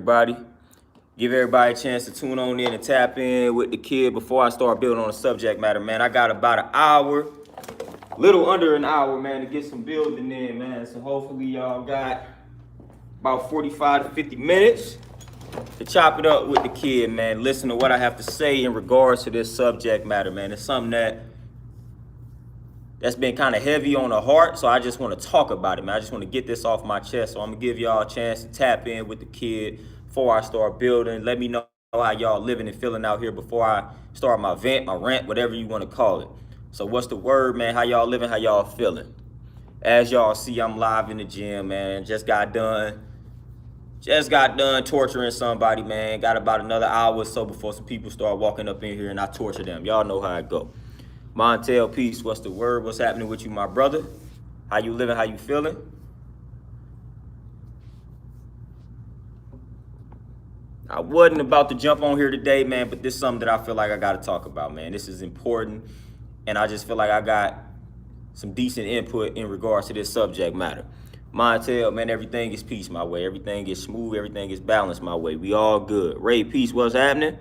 everybody. Give everybody a chance to tune on in and tap in with the kid before I start building on the subject matter, man. I got about an hour, little under an hour, man, to get some building in, man. So hopefully y'all got about 45 to 50 minutes to chop it up with the kid, man. Listen to what I have to say in regards to this subject matter, man. It's something that's been kind of heavy on the heart, so I just want to talk about it, man. I just want to get this off my chest, so I'm going to give y'all a chance to tap in with the kid before I start building. Let me know how y'all living and feeling out here before I start my vent, my rant, whatever you want to call it. So what's the word, man? How y'all living? How y'all feeling? As y'all see, I'm live in the gym, man. Just got done torturing somebody, man. Got about another hour or so before some people start walking up in here and I torture them. Y'all know how it go. Montel, peace. What's the word? What's happening with you, my brother? How you living? How you feeling? I wasn't about to jump on here today, man, but this is something that I feel like I got to talk about, man. This is important, and I just feel like I got some decent input in regards to this subject matter. Montel, man, everything is peace my way. Everything is smooth. Everything is balanced my way. We all good. Ray, peace. What's happening?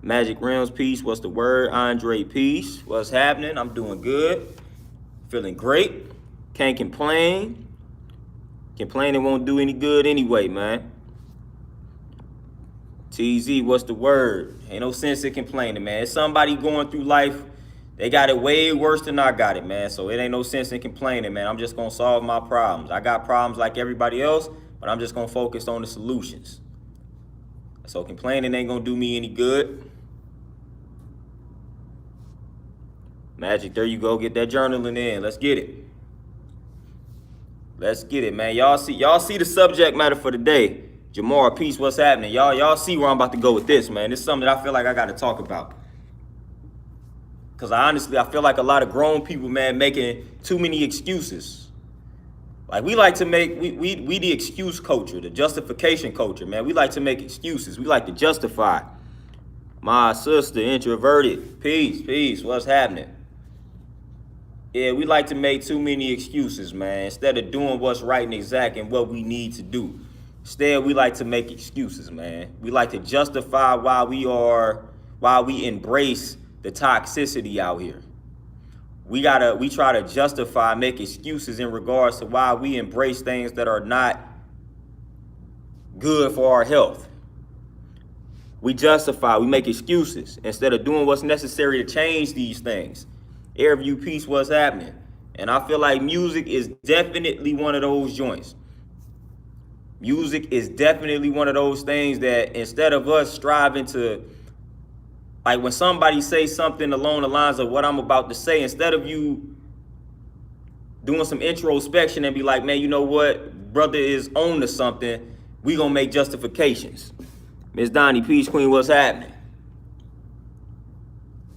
Magic Realms, peace. What's the word? Andre, peace. What's happening? I'm doing good. Feeling great. Can't complain. Complaining won't do any good anyway, man. TZ, what's the word? Ain't no sense in complaining, man. It's somebody going through life. They got it way worse than I got it, man. So it ain't no sense in complaining, man. I'm just going to solve my problems. I got problems like everybody else, but I'm just going to focus on the solutions. So complaining ain't going to do me any good. Magic, there you go. Get that journaling in. Let's get it. Let's get it, man. Y'all see the subject matter for today. Jamar, peace, what's happening? Y'all see where I'm about to go with this, man. This is something that I feel like I got to talk about. Because I feel like a lot of grown people, man, making too many excuses. Like we like to make, we the excuse culture, the justification culture, man. We like to make excuses. We like to justify. My sister, introverted, peace, what's happening? Yeah, we like to make too many excuses, man, instead of doing what's right and exact and what we need to do. Instead, we like to make excuses, man. We like to justify why we embrace the toxicity out here. We try to justify, make excuses in regards to why we embrace things that are not good for our health. We justify, we make excuses instead of doing what's necessary to change these things. Airview, peace, what's happening? And I feel like music is definitely one of those joints. Music is definitely one of those things that instead of us striving to, like when somebody says something along the lines of what I'm about to say, instead of you doing some introspection and be like, man, you know what? Brother is on to something. We gonna make justifications. Miss Donnie, peace, queen, what's happening?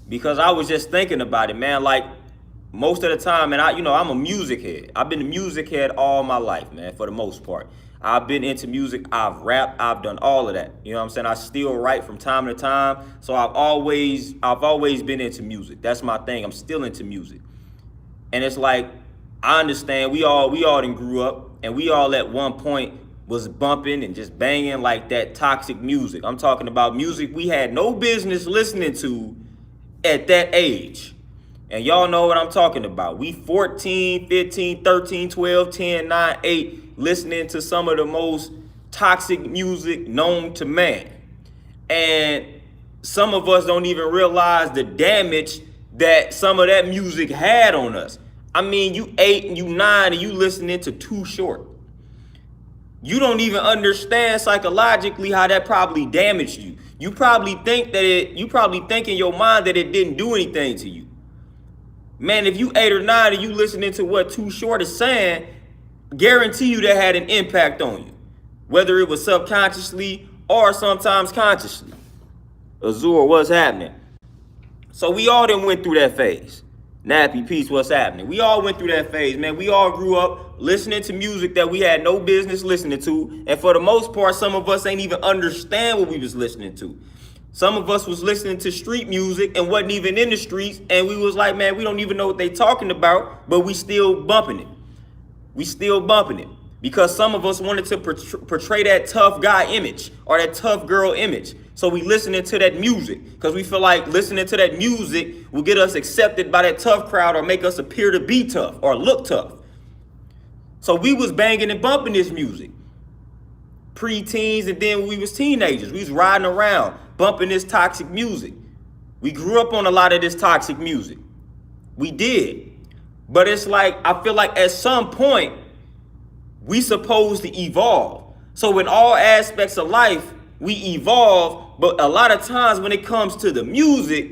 Because I was just thinking about it, man. Like most of the time, and I'm a music head. I've been a music head all my life, man, for the most part. I've been into music, I've rapped, I've done all of that. You know what I'm saying? I still write from time to time. So I've always been into music. That's my thing. I'm still into music. And it's like, I understand we all done grew up and we all at one point was bumping and just banging like that toxic music. I'm talking about music we had no business listening to at that age. And y'all know what I'm talking about. We 14, 15, 13, 12, 10, 9, 8, listening to some of the most toxic music known to man. And some of us don't even realize the damage that some of that music had on us. I mean, you 8 and you 9 and you listening to Too Short. You don't even understand psychologically how that probably damaged you. You probably think in your mind that it didn't do anything to you. Man, if you 8 or 9 and you listening to what Too Short is saying, guarantee you that had an impact on you, whether it was subconsciously or sometimes consciously. Azure, what's happening? So we all done went through that phase. Nappy, peace, what's happening? We all went through that phase, man. We all grew up listening to music that we had no business listening to. And for the most part, some of us ain't even understand what we was listening to. Some of us was listening to street music and wasn't even in the streets. And we was like, man, we don't even know what they talking about, but we still bumping it. We still bumping it. because some of us wanted to portray that tough guy image or that tough girl image. So we listening to that music because we feel like listening to that music will get us accepted by that tough crowd or make us appear to be tough or look tough. So we was banging and bumping this music pre-teens, and then when we was teenagers, we was riding around bumping this toxic music. We grew up on a lot of this toxic music. We did. But it's like, I feel like at some point, we supposed to evolve. So in all aspects of life, we evolve, but a lot of times when it comes to the music,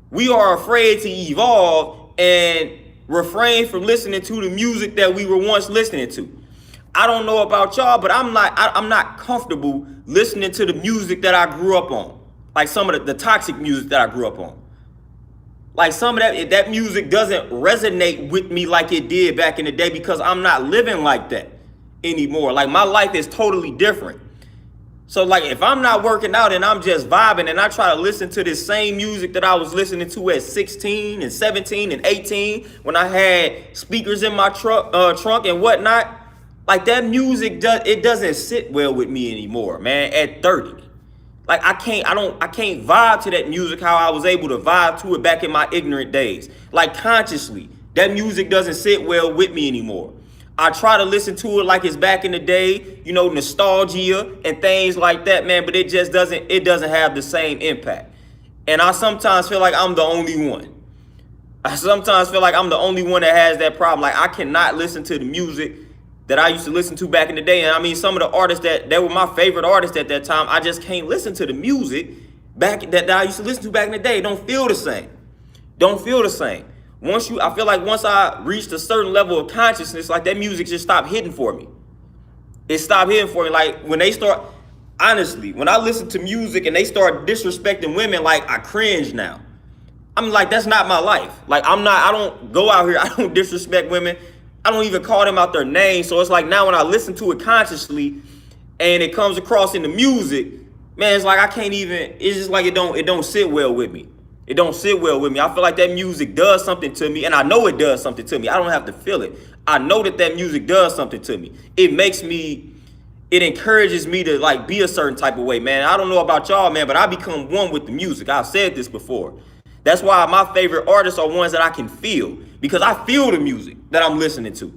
we are afraid to evolve and refrain from listening to the music that we were once listening to. I don't know about y'all, but I'm not comfortable listening to the music that I grew up on. Like some of the toxic music that I grew up on. Like some of that music doesn't resonate with me like it did back in the day because I'm not living like that anymore. Like my life is totally different. So like if I'm not working out and I'm just vibing and I try to listen to this same music that I was listening to at 16 and 17 and 18 when I had speakers in my trunk and whatnot, like that music doesn't sit well with me anymore, man, at 30. Like I can't vibe to that music how I was able to vibe to it back in my ignorant days. Like consciously, that music doesn't sit well with me anymore. I try to listen to it like it's back in the day, you know, nostalgia and things like that, man, but it doesn't have the same impact. And I sometimes feel like I'm the only one. I sometimes feel like I'm the only one that has that problem. Like I cannot listen to the music that I used to listen to back in the day. And I mean, some of the artists that were my favorite artists at that time, I just can't listen to the music that I used to listen to back in the day. It don't feel the same. Don't feel the same. I feel like once I reached a certain level of consciousness, like that music just stopped hitting for me. It stopped hitting for me. Like when they start, honestly, when I listen to music and they start disrespecting women, like I cringe now. I'm like, that's not my life. Like I don't go out here, I don't disrespect women. I don't even call them out their name. So it's like now when I listen to it consciously and it comes across in the music, man, it's like I can't even, it's just like it don't sit well with me. It don't sit well with me. I feel like that music does something to me, and I know it does something to me. I don't have to feel it. I know that music does something to me. It encourages me to like be a certain type of way, man. I don't know about y'all, man, but I become one with the music. I've said this before. That's why my favorite artists are ones that I can feel, because I feel the music that I'm listening to.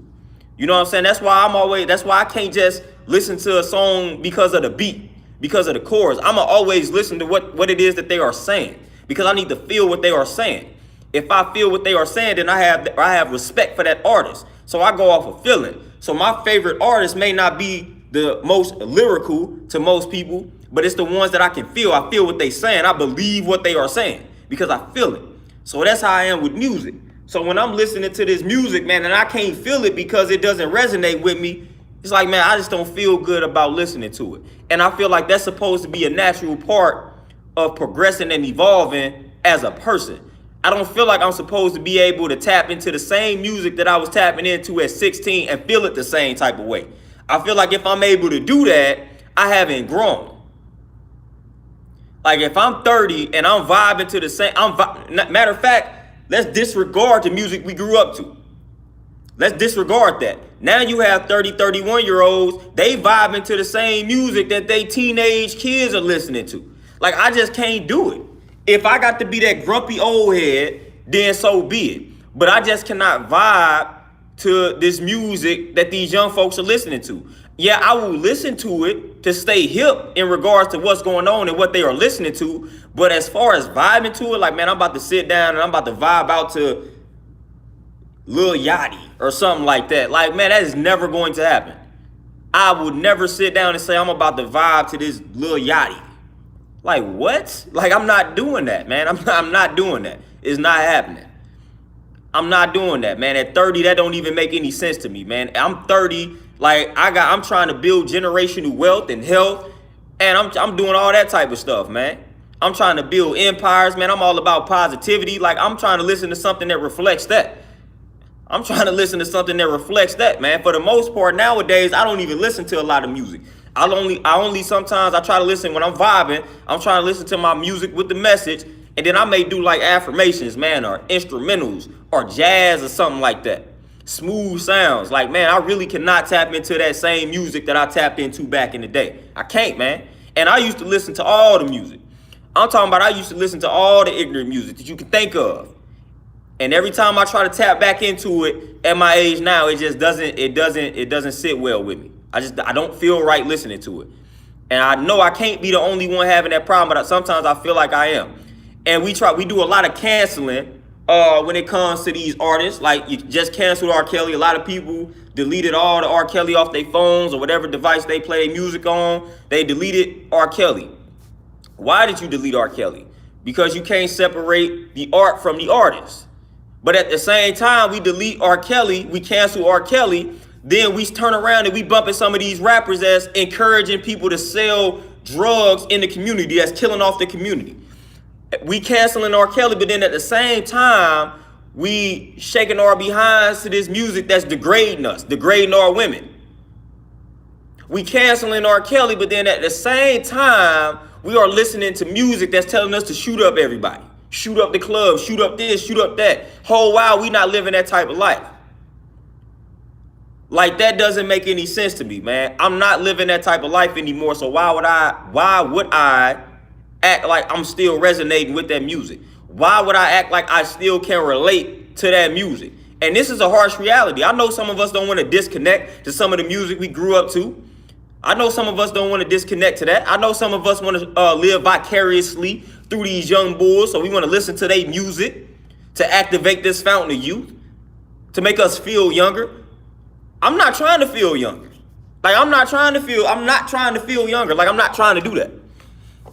You know what I'm saying? That's why I can't just listen to a song because of the beat, because of the chorus. I'ma always listen to what it is that they are saying, because I need to feel what they are saying. If I feel what they are saying, then I have respect for that artist. So I go off of feeling. So my favorite artist may not be the most lyrical to most people, but it's the ones that I can feel. I feel what they're saying. I believe what they are saying because I feel it. So that's how I am with music. So when I'm listening to this music, man, and I can't feel it because it doesn't resonate with me, it's like, man, I just don't feel good about listening to it. And I feel like that's supposed to be a natural part of progressing and evolving as a person. I don't feel like I'm supposed to be able to tap into the same music that I was tapping into at 16 and feel it the same type of way. I feel like if I'm able to do that, I haven't grown. Like if I'm 30 and I'm vibing to the same, matter of fact, let's disregard the music we grew up to. Let's disregard that. Now you have 30, 31-year-olds, they vibing to the same music that they teenage kids are listening to. Like, I just can't do it. If I got to be that grumpy old head, then so be it. But I just cannot vibe to this music that these young folks are listening to. Yeah, I will listen to it to stay hip in regards to what's going on and what they are listening to. But as far as vibing to it, like, man, I'm about to sit down and I'm about to vibe out to Lil Yachty or something like that. Like, man, that is never going to happen. I would never sit down and say I'm about to vibe to this Lil Yachty. Like, what? Like, I'm not doing that, man. I'm not doing that. It's not happening. I'm not doing that, man. At 30, that don't even make any sense to me, man. I'm 30, like, I'm trying to build generational wealth and health, and I'm doing all that type of stuff, man. I'm trying to build empires, man. I'm all about positivity. Like, I'm trying to listen to something that reflects that. I'm trying to listen to something that reflects that, man. For the most part, nowadays, I don't even listen to a lot of music. I only sometimes I try to listen when I'm vibing. I'm trying to listen to my music with the message, and then I may do like affirmations, man, or instrumentals or jazz or something like that. Smooth sounds. Like, man, I really cannot tap into that same music that I tapped into back in the day. I can't, man. And I used to listen to all the music. I'm talking about I used to listen to all the ignorant music that you can think of. And every time I try to tap back into it at my age now, it just doesn't sit well with me. I don't feel right listening to it. And I know I can't be the only one having that problem, but sometimes I feel like I am. And we do a lot of canceling when it comes to these artists. Like, you just canceled R. Kelly. A lot of people deleted all the R. Kelly off their phones or whatever device they play music on. They deleted R. Kelly. Why did you delete R. Kelly? Because you can't separate the art from the artist. But at the same time, we delete R. Kelly, we cancel R. Kelly, then we turn around and we bumping some of these rappers as encouraging people to sell drugs in the community that's killing off the community. We canceling R. Kelly, but then at the same time, we shaking our behinds to this music that's degrading us, degrading our women. We canceling R. Kelly, but then at the same time, we are listening to music that's telling us to shoot up everybody. Shoot up the club, shoot up this, shoot up that. Whole while we not living that type of life. Like, that doesn't make any sense to me, man. I'm not living that type of life anymore. So why would I act like I'm still resonating with that music? Why would I act like I still can relate to that music? And this is a harsh reality. I know some of us don't want to disconnect to some of the music we grew up to. I know some of us don't want to disconnect to that. I know some of us want to live vicariously through these young bulls, so we want to listen to their music to activate this fountain of youth, to make us feel younger. I'm not trying to feel younger. Like, I'm not trying to feel younger. Like, I'm not trying to do that.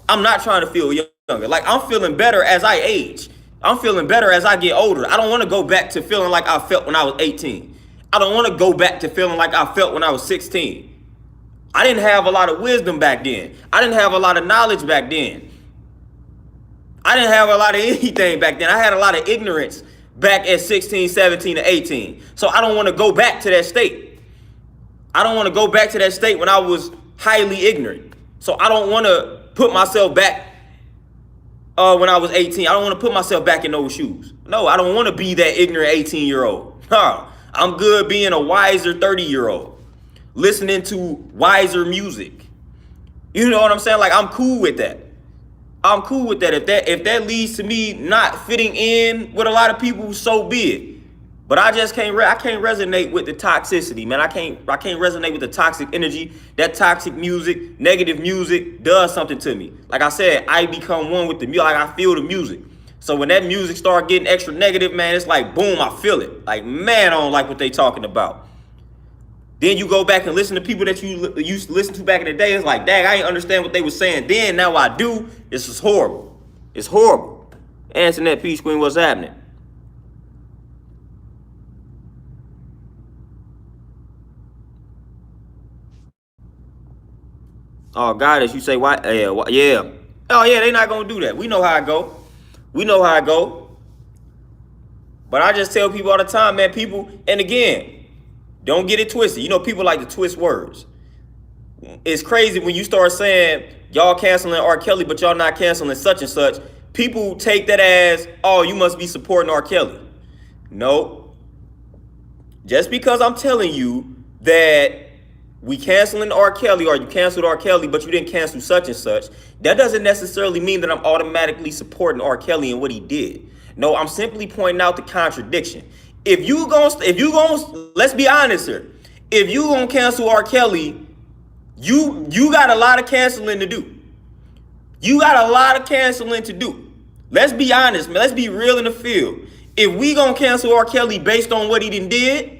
I'm not trying to feel younger. Like, I'm feeling better as I age. I'm feeling better as I get older. I don't want to go back to feeling like I felt when I was 18. I don't want to go back to feeling like I felt when I was 16. I didn't have a lot of wisdom back then. I didn't have a lot of knowledge back then. I didn't have a lot of anything back then. I had a lot of ignorance back at 16, 17, and 18. So I don't want to go back to that state. I don't want to go back to that state when I was highly ignorant. So I don't want to put myself back when I was 18. I don't want to put myself back in those shoes. No, I don't want to be that ignorant 18-year-old. No, I'm good being a wiser 30-year-old, listening to wiser music. You know what I'm saying? Like, I'm cool with that. I'm cool with that. If that leads to me not fitting in with a lot of people, so be it. But I just can't resonate with the toxicity, man. I can't resonate with the toxic energy. That toxic music, negative music does something to me. Like I said, I become one with the music. Like, I feel the music. So when that music start getting extra negative, man, it's like, boom, I feel it. Like, man, I don't like what they talking about. Then you go back and listen to people that you used to listen to back in the day. It's like, dang, I ain't understand what they were saying then. Now I do. This is horrible. It's horrible. Antoinette Peach Queen, what's happening? Oh, God, as you say, why? Yeah. Oh, yeah, they not going to do that. We know how it go. We know how it go. But I just tell people all the time, man, people, and again, don't get it twisted. You know, people like to twist words. It's crazy when you start saying y'all canceling R. Kelly, but y'all not canceling such and such. People take that as, oh, you must be supporting R. Kelly. No. Just because I'm telling you that we canceling R. Kelly, or you canceled R. Kelly, but you didn't cancel such and such, that doesn't necessarily mean that I'm automatically supporting R. Kelly and what he did. No, I'm simply pointing out the contradiction. If you gonna, let's be honest here. If you gonna cancel R. Kelly, you got a lot of canceling to do. You got a lot of canceling to do. Let's be honest, man. Let's be real in the field. If we gonna cancel R. Kelly based on what he did,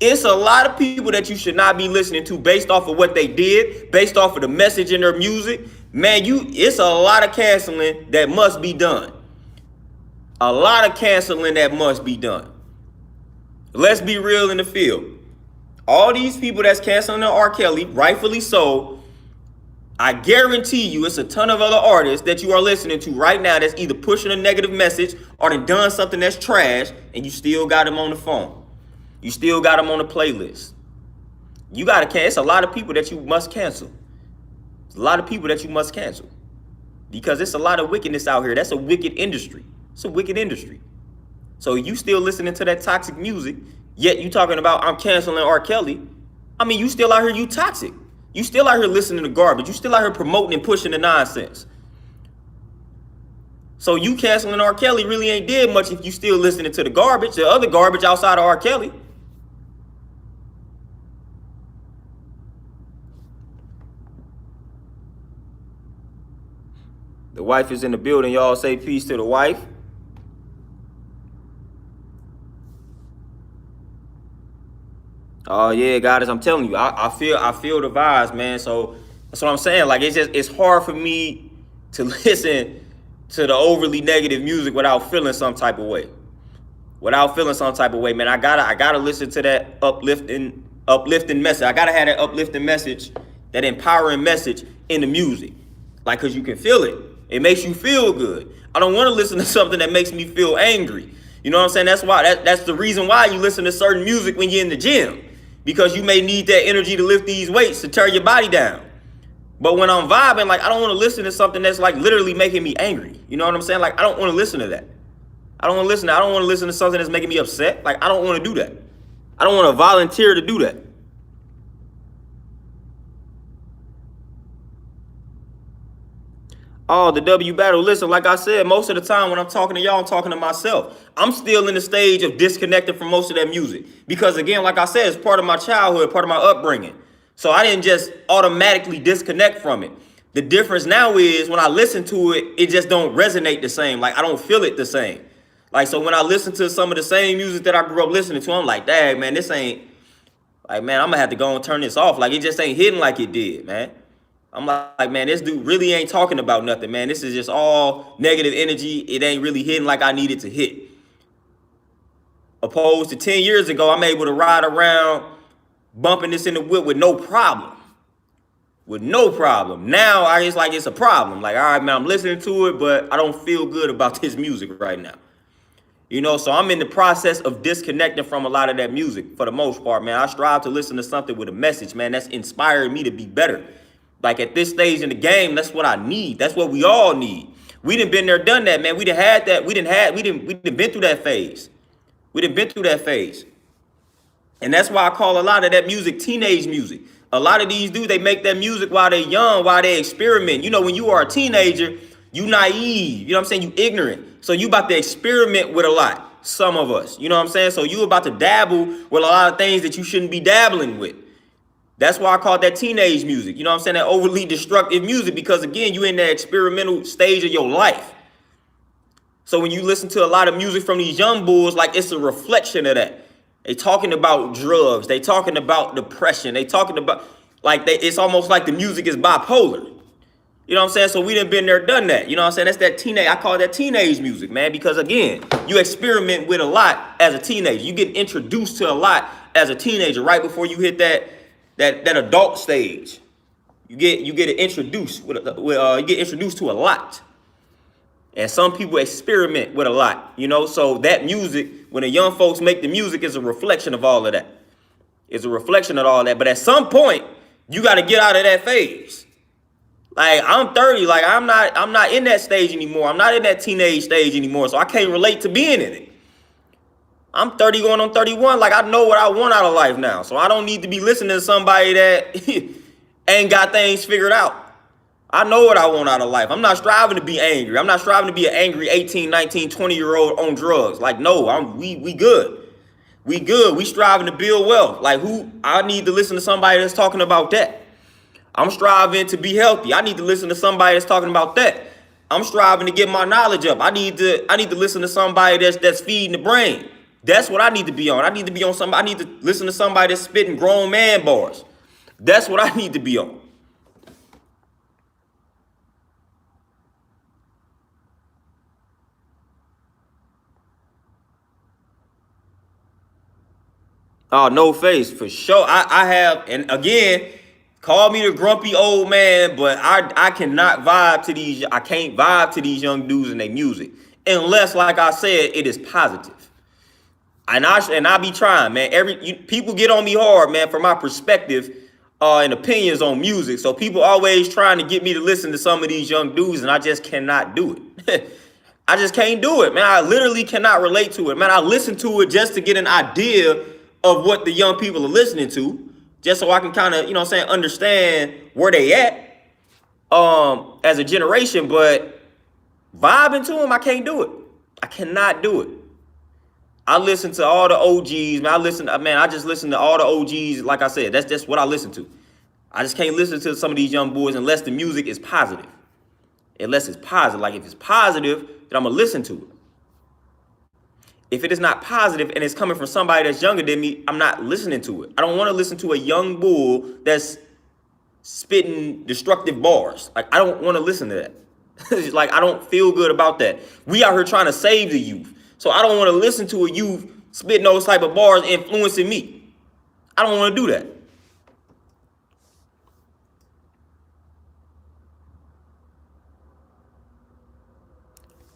it's a lot of people that you should not be listening to based off of what they did, based off of the message in their music. Man, it's a lot of canceling that must be done. A lot of canceling that must be done. Let's be real in the field. All these people that's canceling R. Kelly, rightfully so, I guarantee you it's a ton of other artists that you are listening to right now that's either pushing a negative message or they done something that's trash, and you still got them on the phone. You still got them on the playlist. You got to cancel. It's a lot of people that you must cancel. It's a lot of people that you must cancel because it's a lot of wickedness out here. That's a wicked industry. It's a wicked industry. So you still listening to that toxic music, Yet you talking about I'm canceling R. Kelly. I mean, you still out here, you toxic. You still out here listening to garbage. You still out here promoting and pushing the nonsense. So you canceling R. Kelly really ain't did much if you still listening to the garbage, the other garbage outside of R. Kelly. The wife is in the building. Y'all say peace to the wife. Oh yeah, guys, I'm telling you, I feel the vibes, man. So that's what I'm saying. Like it's hard for me to listen to the overly negative music without feeling some type of way. Without feeling some type of way, man. I gotta listen to that uplifting message. I gotta have that uplifting message, that empowering message in the music. Like, cause you can feel it. It makes you feel good. I don't want to listen to something that makes me feel angry. You know what I'm saying? That's why that's the reason why you listen to certain music when you're in the gym. Because you may need that energy to lift these weights to tear your body down. But when I'm vibing, like, I don't want to listen to something that's like literally making me angry. You know what I'm saying? Like, I don't want to listen to that. I don't want to listen to something that's making me upset. Like, I don't want to do that. I don't want to volunteer to do that. Oh, the W battle. Listen, like I said, most of the time when I'm talking to y'all, I'm talking to myself. I'm still in the stage of disconnecting from most of that music. Because again, like I said, it's part of my childhood, part of my upbringing. So I didn't just automatically disconnect from it. The difference now is when I listen to it, it just don't resonate the same. Like, I don't feel it the same. Like, so when I listen to some of the same music that I grew up listening to, I'm like, dang, man, this ain't, like, man, I'm gonna have to go and turn this off. Like, it just ain't hitting like it did, man. I'm like, man, this dude really ain't talking about nothing, man. This is just all negative energy. It ain't really hitting like I need it to hit. Opposed to 10 years ago, I'm able to ride around bumping this in the whip with no problem. With no problem. Now, it's like it's a problem. Like, all right, man, I'm listening to it, but I don't feel good about this music right now. You know, so I'm in the process of disconnecting from a lot of that music for the most part, man. I strive to listen to something with a message, man, that's inspiring me to be better. Like, at this stage in the game, that's what I need. That's what we all need. We done been there, done that, man. We done had that. We done been through that phase. We done been through that phase. And that's why I call a lot of that music teenage music. A lot of these dudes, they make that music while they're young, while they experiment. You know, when you are a teenager, you naive. You know what I'm saying? You ignorant. So you about to experiment with a lot. Some of us. You know what I'm saying? So you about to dabble with a lot of things that you shouldn't be dabbling with. That's why I call that teenage music. You know what I'm saying? That overly destructive music, because again, you're in that experimental stage of your life. So when you listen to a lot of music from these young bulls, like, it's a reflection of that. They talking about drugs. They talking about depression. They talking about, like, it's almost like the music is bipolar. You know what I'm saying? So we done been there, done that. You know what I'm saying? That's that teenage, I call that teenage music, man, because again, you experiment with a lot as a teenager. You get introduced to a lot as a teenager right before you hit that adult stage. You get introduced you get introduced to a lot. And some people experiment with a lot, you know. So that music, when the young folks make the music, is a reflection of all of that. It's a reflection of all that. But at some point, you got to get out of that phase. Like, I'm 30, like, I'm not in that stage anymore. I'm not in that teenage stage anymore. So I can't relate to being in it. I'm 30 going on 31. Like, I know what I want out of life now. So I don't need to be listening to somebody that ain't got things figured out. I know what I want out of life. I'm not striving to be angry. I'm not striving to be an angry 18, 19, 20-year-old on drugs. Like, no, we good. We good. We striving to build wealth. Like, I need to listen to somebody that's talking about that. I'm striving to be healthy. I need to listen to somebody that's talking about that. I'm striving to get my knowledge up. I need to listen to somebody that's feeding the brain. That's what I need to be on. I need to be on somebody. I need to listen to somebody that's spitting grown man bars. That's what I need to be on. Oh, no face, for sure. I have, and again, call me the grumpy old man, but I cannot vibe to these. I can't vibe to these young dudes and their music unless, like I said, it is positive. And I be trying, man. People get on me hard, man, for my perspective and opinions on music. So people always trying to get me to listen to some of these young dudes, and I just cannot do it. I just can't do it, man. I literally cannot relate to it, man. I listen to it just to get an idea of what the young people are listening to, just so I can kind of, you know what I'm saying, understand where they at as a generation. But vibing to them, I can't do it. I cannot do it. I listen to all the OGs, man. I just listen to all the OGs. Like I said, that's just what I listen to. I just can't listen to some of these young boys unless the music is positive. Unless it's positive. Like if it's positive, then I'm gonna listen to it. If it is not positive and it's coming from somebody that's younger than me, I'm not listening to it. I don't want to listen to a young bull that's spitting destructive bars. Like, I don't want to listen to that. Like, I don't feel good about that. We out here trying to save the youth. So I don't want to listen to a youth spitting those type of bars influencing me. I don't want to do that.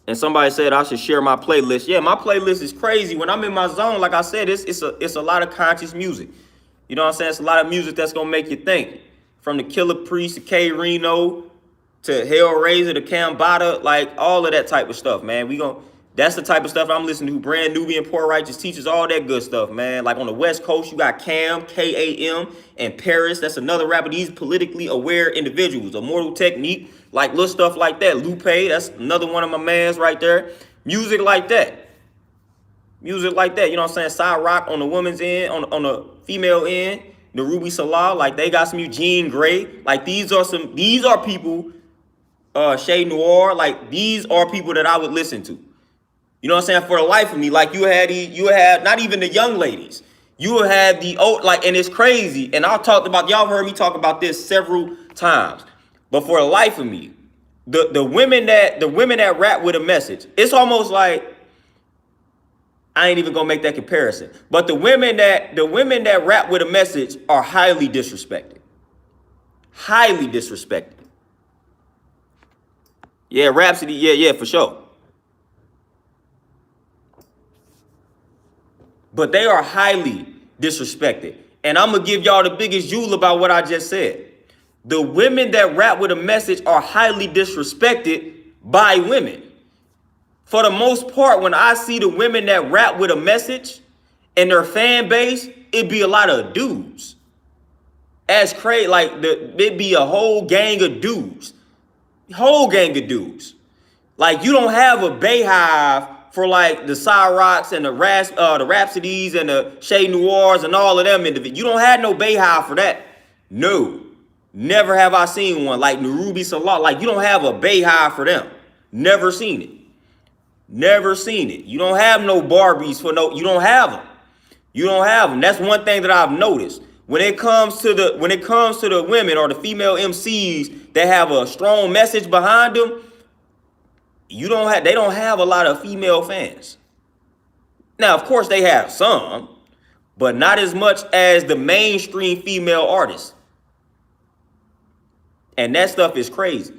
And somebody said I should share my playlist. Yeah, my playlist is crazy. When I'm in my zone, like I said, it's a lot of conscious music. You know what I'm saying? It's a lot of music that's gonna make you think. From the Killer Priest to K Reno to Hellraiser to Cambada, like all of that type of stuff, man. That's the type of stuff I'm listening to. Brand Nubian, Poor Righteous Teachers, all that good stuff, man. Like on the West Coast, you got Cam, K-A-M, and Paris. That's another rapper. These politically aware individuals. Immortal Technique, like little stuff like that. Lupe, that's another one of my mans right there. Music like that. Music like that. You know what I'm saying? Side Rock on the woman's end, on the female end. The Ruby Salah, like they got some Eugene Gray. Like these are people, Shay Noir, like these are people that I would listen to. You know what I'm saying? For the life of me, like you had not even the young ladies. You had the old, like, and it's crazy. And y'all heard me talk about this several times. But for the life of me, the women that rap with a message, it's almost like, I ain't even gonna make that comparison. But the women that rap with a message are highly disrespected. Highly disrespected. Yeah, Rhapsody, yeah, for sure. But they are highly disrespected. And I'm going to give y'all the biggest jewel about what I just said. The women that rap with a message are highly disrespected by women. For the most part, when I see the women that rap with a message and their fan base, it be a lot of dudes. As crazy, like it be a whole gang of dudes. Whole gang of dudes. Like you don't have a Bayhive for like the Cyrocks and the Rhapsodies and the Shay Noirs and all of them individuals. You don't have no Bayhive for that. No. Never have I seen one. Like Ruby Salah. Like you don't have a Bayhive for them. Never seen it. Never seen it. You don't have no Barbies for no. You don't have them. You don't have them. That's one thing that I've noticed. When it comes to the women or the female MCs that have a strong message behind them, they don't have a lot of female fans. Now, of course, they have some, but not as much as the mainstream female artists. And that stuff is crazy.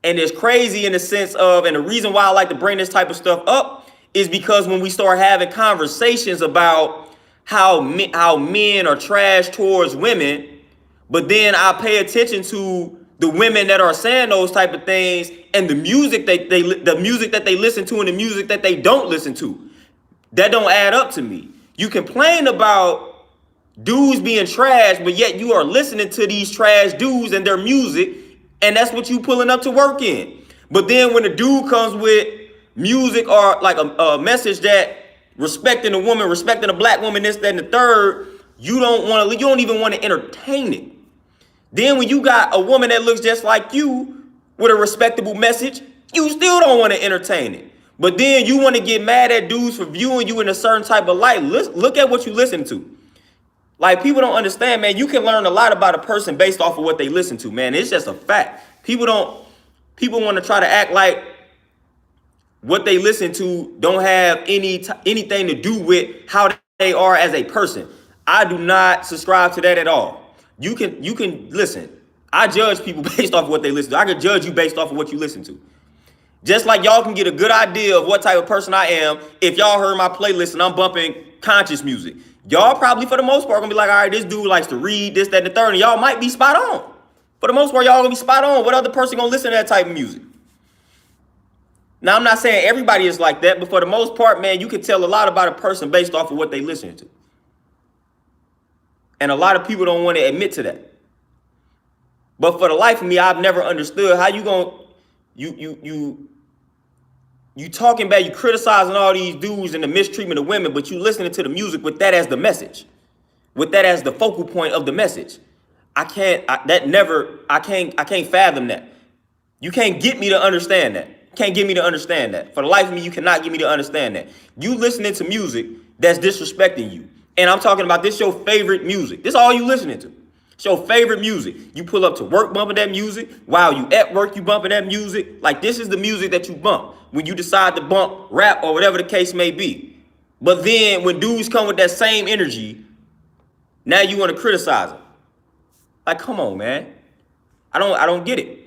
And it's crazy in the sense of, and the reason why I like to bring this type of stuff up is because when we start having conversations about how men are trash towards women, but then I pay attention to the women that are saying those type of things and the music that they listen to and the music that they don't listen to, that don't add up to me. You complain about dudes being trash, but yet you are listening to these trash dudes and their music, and that's what you pulling up to work in. But then when the dude comes with music or like a message that respecting a woman, respecting a black woman, this, that, and the third, you don't even want to entertain it. Then when you got a woman that looks just like you with a respectable message, you still don't want to entertain it. But then you want to get mad at dudes for viewing you in a certain type of light. Look at what you listen to. Like, people don't understand, man. You can learn a lot about a person based off of what they listen to, man. It's just a fact. People want to try to act like what they listen to don't have anything to do with how they are as a person. I do not subscribe to that at all. You can listen. I judge people based off of what they listen to. I can judge you based off of what you listen to. Just like y'all can get a good idea of what type of person I am if y'all heard my playlist and I'm bumping conscious music. Y'all probably, for the most part, gonna be like, all right, this dude likes to read, this, that, and the third, and y'all might be spot on. For the most part, y'all gonna be spot on. What other person gonna listen to that type of music? Now, I'm not saying everybody is like that, but for the most part, man, you can tell a lot about a person based off of what they listen to. And a lot of people don't want to admit to that. But for the life of me, I've never understood how you talking bad, you criticizing all these dudes and the mistreatment of women, but you listening to the music with that as the message, with that as the focal point of the message. I can't fathom that. You can't get me to understand that. Can't get me to understand that. For the life of me, you cannot get me to understand that. You listening to music that's disrespecting you. And I'm talking about this your favorite music. This all you listening to. It's your favorite music. You pull up to work bumping that music. While you at work, you bumping that music. Like, this is the music that you bump when you decide to bump rap or whatever the case may be. But then when dudes come with that same energy, now you want to criticize them. Like, come on, man. I don't get it.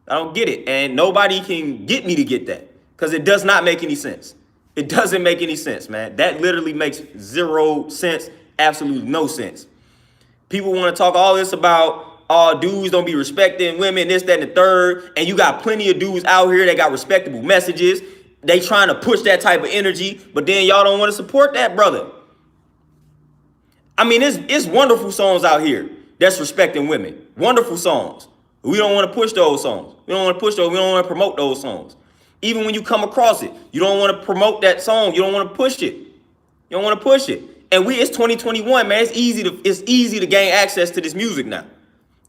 I don't get it. And nobody can get me to get that, because it does not make any sense. It doesn't make any sense, man. That literally makes 0 sense, absolutely no sense. People want to talk all this about, oh, dudes don't be respecting women, this, that, and the third. And you got plenty of dudes out here that got respectable messages. They trying to push that type of energy, but then y'all don't want to support that, brother. I mean, it's wonderful songs out here that's respecting women. Wonderful songs. We don't want to push those songs. We don't want to push those. We don't want to promote those songs. Even when you come across it, you don't want to promote that song. You don't want to push it. You don't want to push it. And it's 2021, man. It's easy to gain access to this music now.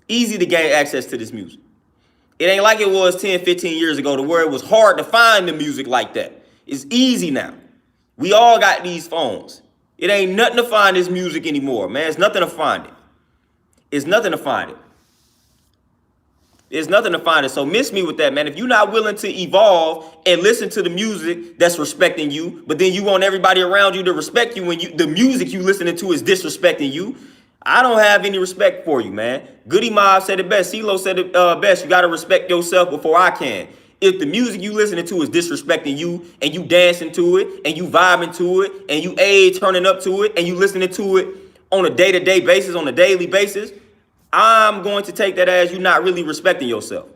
Easy to gain access to this music. It ain't like it was 10, 15 years ago to where it was hard to find the music like that. It's easy now. We all got these phones. It ain't nothing to find this music anymore, man. It's nothing to find it. It's nothing to find it. There's nothing to find it. So miss me with that, man. If you're not willing to evolve and listen to the music that's respecting you, but then you want everybody around you to respect you when the music you listening to is disrespecting you, I don't have any respect for you, man. Goody Mob said it best. CeeLo said it best. You got to respect yourself before I can. If the music you listening to is disrespecting you and you dancing to it and you vibing to it and you turning up to it and you listening to it on a day-to-day basis, on a daily basis, I'm going to take that as you not really respecting yourself.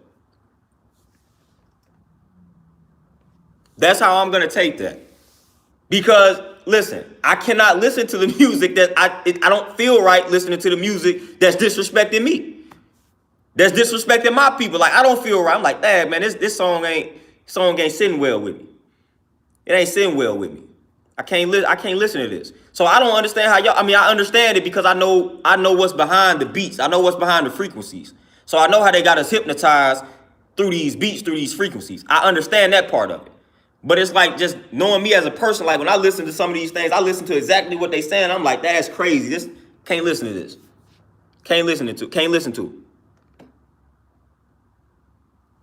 That's how I'm going to take that. Because, listen, I cannot listen to the music that I don't feel right listening to the music that's disrespecting me. That's disrespecting my people. Like, I don't feel right. I'm like, man, this song ain't sitting well with me. It ain't sitting well with me. I can't listen to this. So I don't understand how y'all, I understand it because I know what's behind the beats. I know what's behind the frequencies. So I know how they got us hypnotized through these beats, through these frequencies. I understand that part of it. But it's like just knowing me as a person, like when I listen to some of these things, I listen to exactly what they saying. I'm like, that's crazy. This can't listen to this. Can't listen to it. Can't listen to it.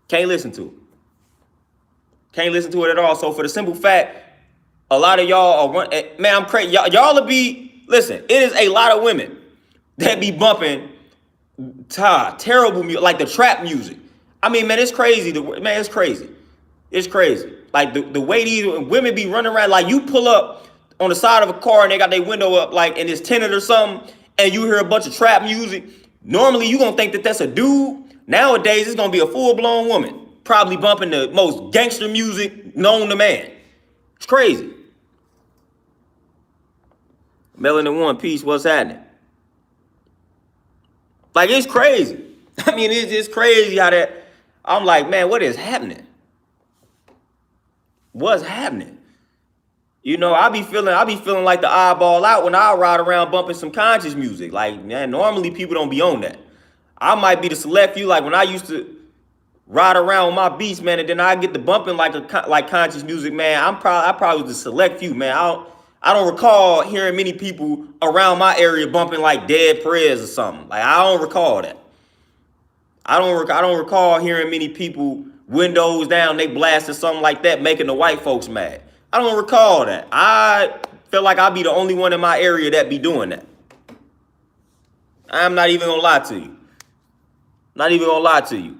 Can't listen to it. Can't listen to it at all. So for the simple fact, a lot of y'all are, man, I'm crazy. Y'all will be, listen, it is a lot of women that be bumping terrible music, like the trap music. I mean, man, it's crazy. Man, it's crazy. It's crazy. Like the way these women be running around, like you pull up on the side of a car and they got their window up, like, and it's tinted or something, and you hear a bunch of trap music. Normally, you gonna think that that's a dude. Nowadays, it's gonna be a full-blown woman, probably bumping the most gangster music known to man. It's crazy. Melanin One Piece, what's happening? Like, it's crazy. I mean, it's just crazy how that, I'm like, man, what is happening? What's happening? You know, I be feeling like the eyeball out when I ride around bumping some conscious music. Like, man, normally people don't be on that. I might be the select few, like when I used to ride around with my beats, man, and then I get to bumping like conscious music, man. I probably was the select few, man. I don't recall hearing many people around my area bumping like Dead Prez or something. Like, I don't recall that. I don't recall hearing many people windows down, they blasting something like that, making the white folks mad. I don't recall that. I feel like I'll be the only one in my area that be doing that. I'm not even gonna lie to you. Not even gonna lie to you.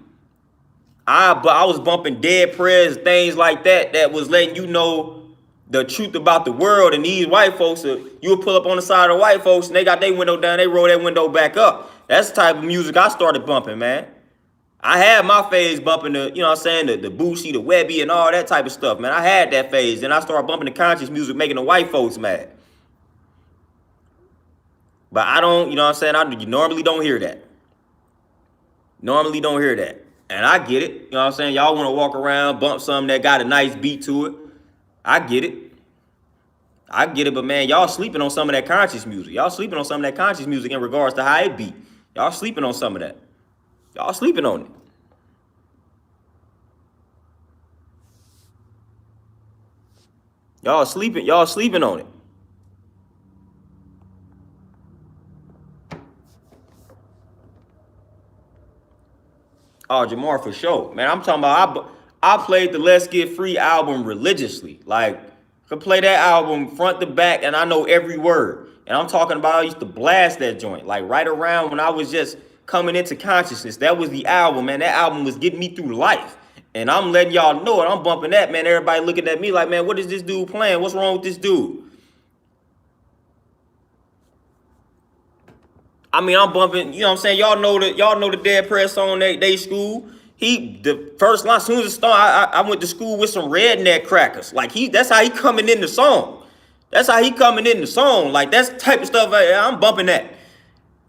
I was bumping Dead Prez, things like that, that was letting you know the truth about the world. And these white folks, you would pull up on the side of the white folks and they got their window down, they roll that window back up. That's the type of music I started bumping, man. I had my phase bumping the, you know what I'm saying, the Boosie, the Webby, and all that type of stuff, man. I had that phase. Then I started bumping the conscious music, making the white folks mad. But I don't, you know what I'm saying, you normally don't hear that. Normally don't hear that. And I get it. You know what I'm saying? Y'all want to walk around, bump something that got a nice beat to it. I get it. I get it, but man, y'all sleeping on some of that conscious music. Y'all sleeping on some of that conscious music in regards to how it beat. Y'all sleeping on some of that. Y'all sleeping on it. Y'all sleeping on it. Oh, Jamar, for sure. Man, I'm talking about, I played the Let's Get Free album religiously. Like, could play that album front to back, and I know every word. And I'm talking about I used to blast that joint. Like, right around when I was just coming into consciousness. That was the album, man. That album was getting me through life. And I'm letting y'all know it. I'm bumping that, man. Everybody looking at me like, man, what is this dude playing? What's wrong with this dude? I mean, I'm bumping, you know what I'm saying? Y'all know the Dead Press song they school. The first line, as soon as it started, I went to school with some redneck crackers. Like that's how he coming in the song. That's how he coming in the song. Like that's the type of stuff I'm bumping that.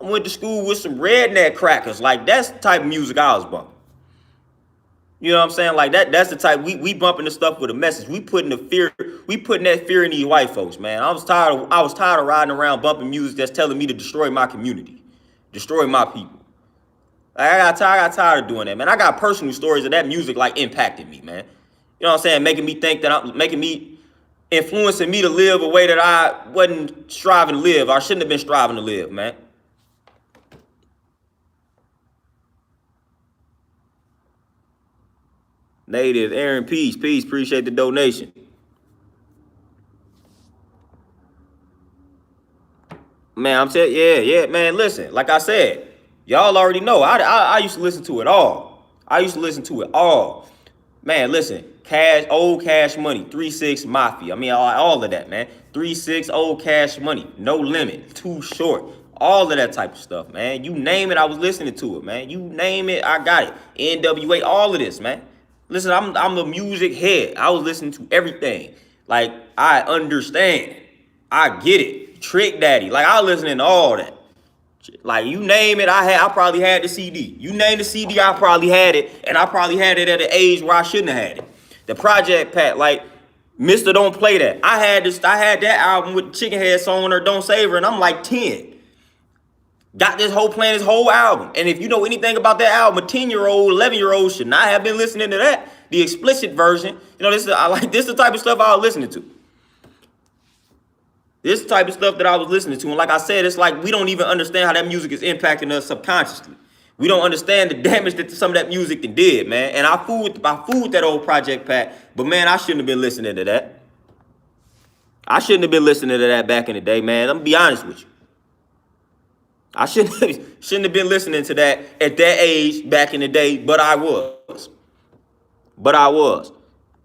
I went to school with some redneck crackers. Like that's the type of music I was bumping. You know what I'm saying? Like that's the type we bumping the stuff with a message. We putting that fear in these white folks, man. I was tired of riding around bumping music that's telling me to destroy my community, destroy my people. Like, I got tired of doing that, man. I got personal stories of that music like impacting me, man. You know what I'm saying? Making me influencing me to live a way that I wasn't striving to live. I shouldn't have been striving to live, man. Native, Aaron, peace, appreciate the donation. Man, I'm telling, yeah, man. Listen, like I said, y'all already know. I used to listen to it all. I used to listen to it all. Man, listen, old Cash Money, 3-6 Mafia. I mean, all of that, man. 3-6 old Cash Money, No Limit, Too Short, all of that type of stuff, man. You name it, I was listening to it, man. You name it, I got it. NWA, all of this, man. Listen, I'm a music head. I was listening to everything. Like, I understand. I get it. Trick Daddy. Like, I was listening to all that. Like, you name it, I probably had the CD. You name the CD, I probably had it. And I probably had it at an age where I shouldn't have had it. The Project Pack, like, Mr. Don't Play That. I had that album with Chicken Head song or Don't Save Her, and I'm like 10. Got this whole album. And if you know anything about that album, a 10-year-old, 11-year-old should not have been listening to that. The explicit version. You know, this is the type of stuff I was listening to. This type of stuff that I was listening to. And like I said, it's like we don't even understand how that music is impacting us subconsciously. We don't understand the damage that some of that music did, man. And I fooled that old Project Pack. But man, I shouldn't have been listening to that. I shouldn't have been listening to that back in the day, man. I'm gonna be honest with you. I shouldn't have been listening to that at that age back in the day, but I was.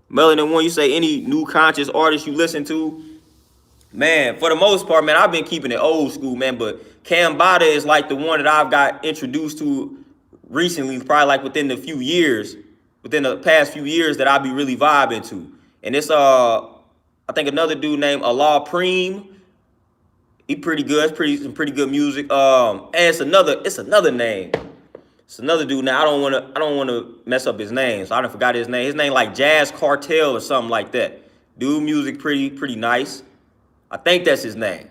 Melanin One, you say any new conscious artist you listen to? Man, for the most part, man, I've been keeping it old school, man. But Cambada is like the one that I've got introduced to recently, probably like within the past few years that I be really vibing to. And it's I think another dude named Allah Preem. He pretty good. It's some pretty good music. And it's another name. It's another dude. Now I don't wanna mess up his name, so I done forgot his name. His name like Jazz Cartel or something like that. Dude, music pretty nice. I think that's his name.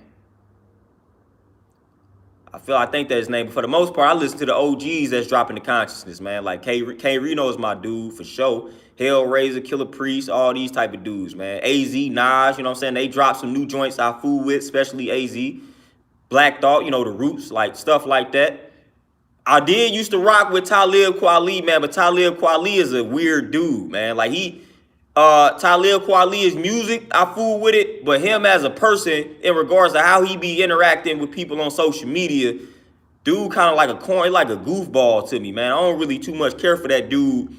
I think that's his name. But for the most part, I listen to the OGs that's dropping the consciousness, man. Like K Reno is my dude for sure. Hellraiser, Killer Priest, all these type of dudes, man. AZ, Nas, you know what I'm saying? They dropped some new joints I fool with, especially AZ. Black Thought, you know, the Roots, like stuff like that. I did used to rock with Talib Kweli, man, but Talib Kweli is a weird dude, man. Like Talib Kweli's music, I fool with it, but him as a person, in regards to how he be interacting with people on social media, dude kind of like a goofball to me, man. I don't really too much care for that dude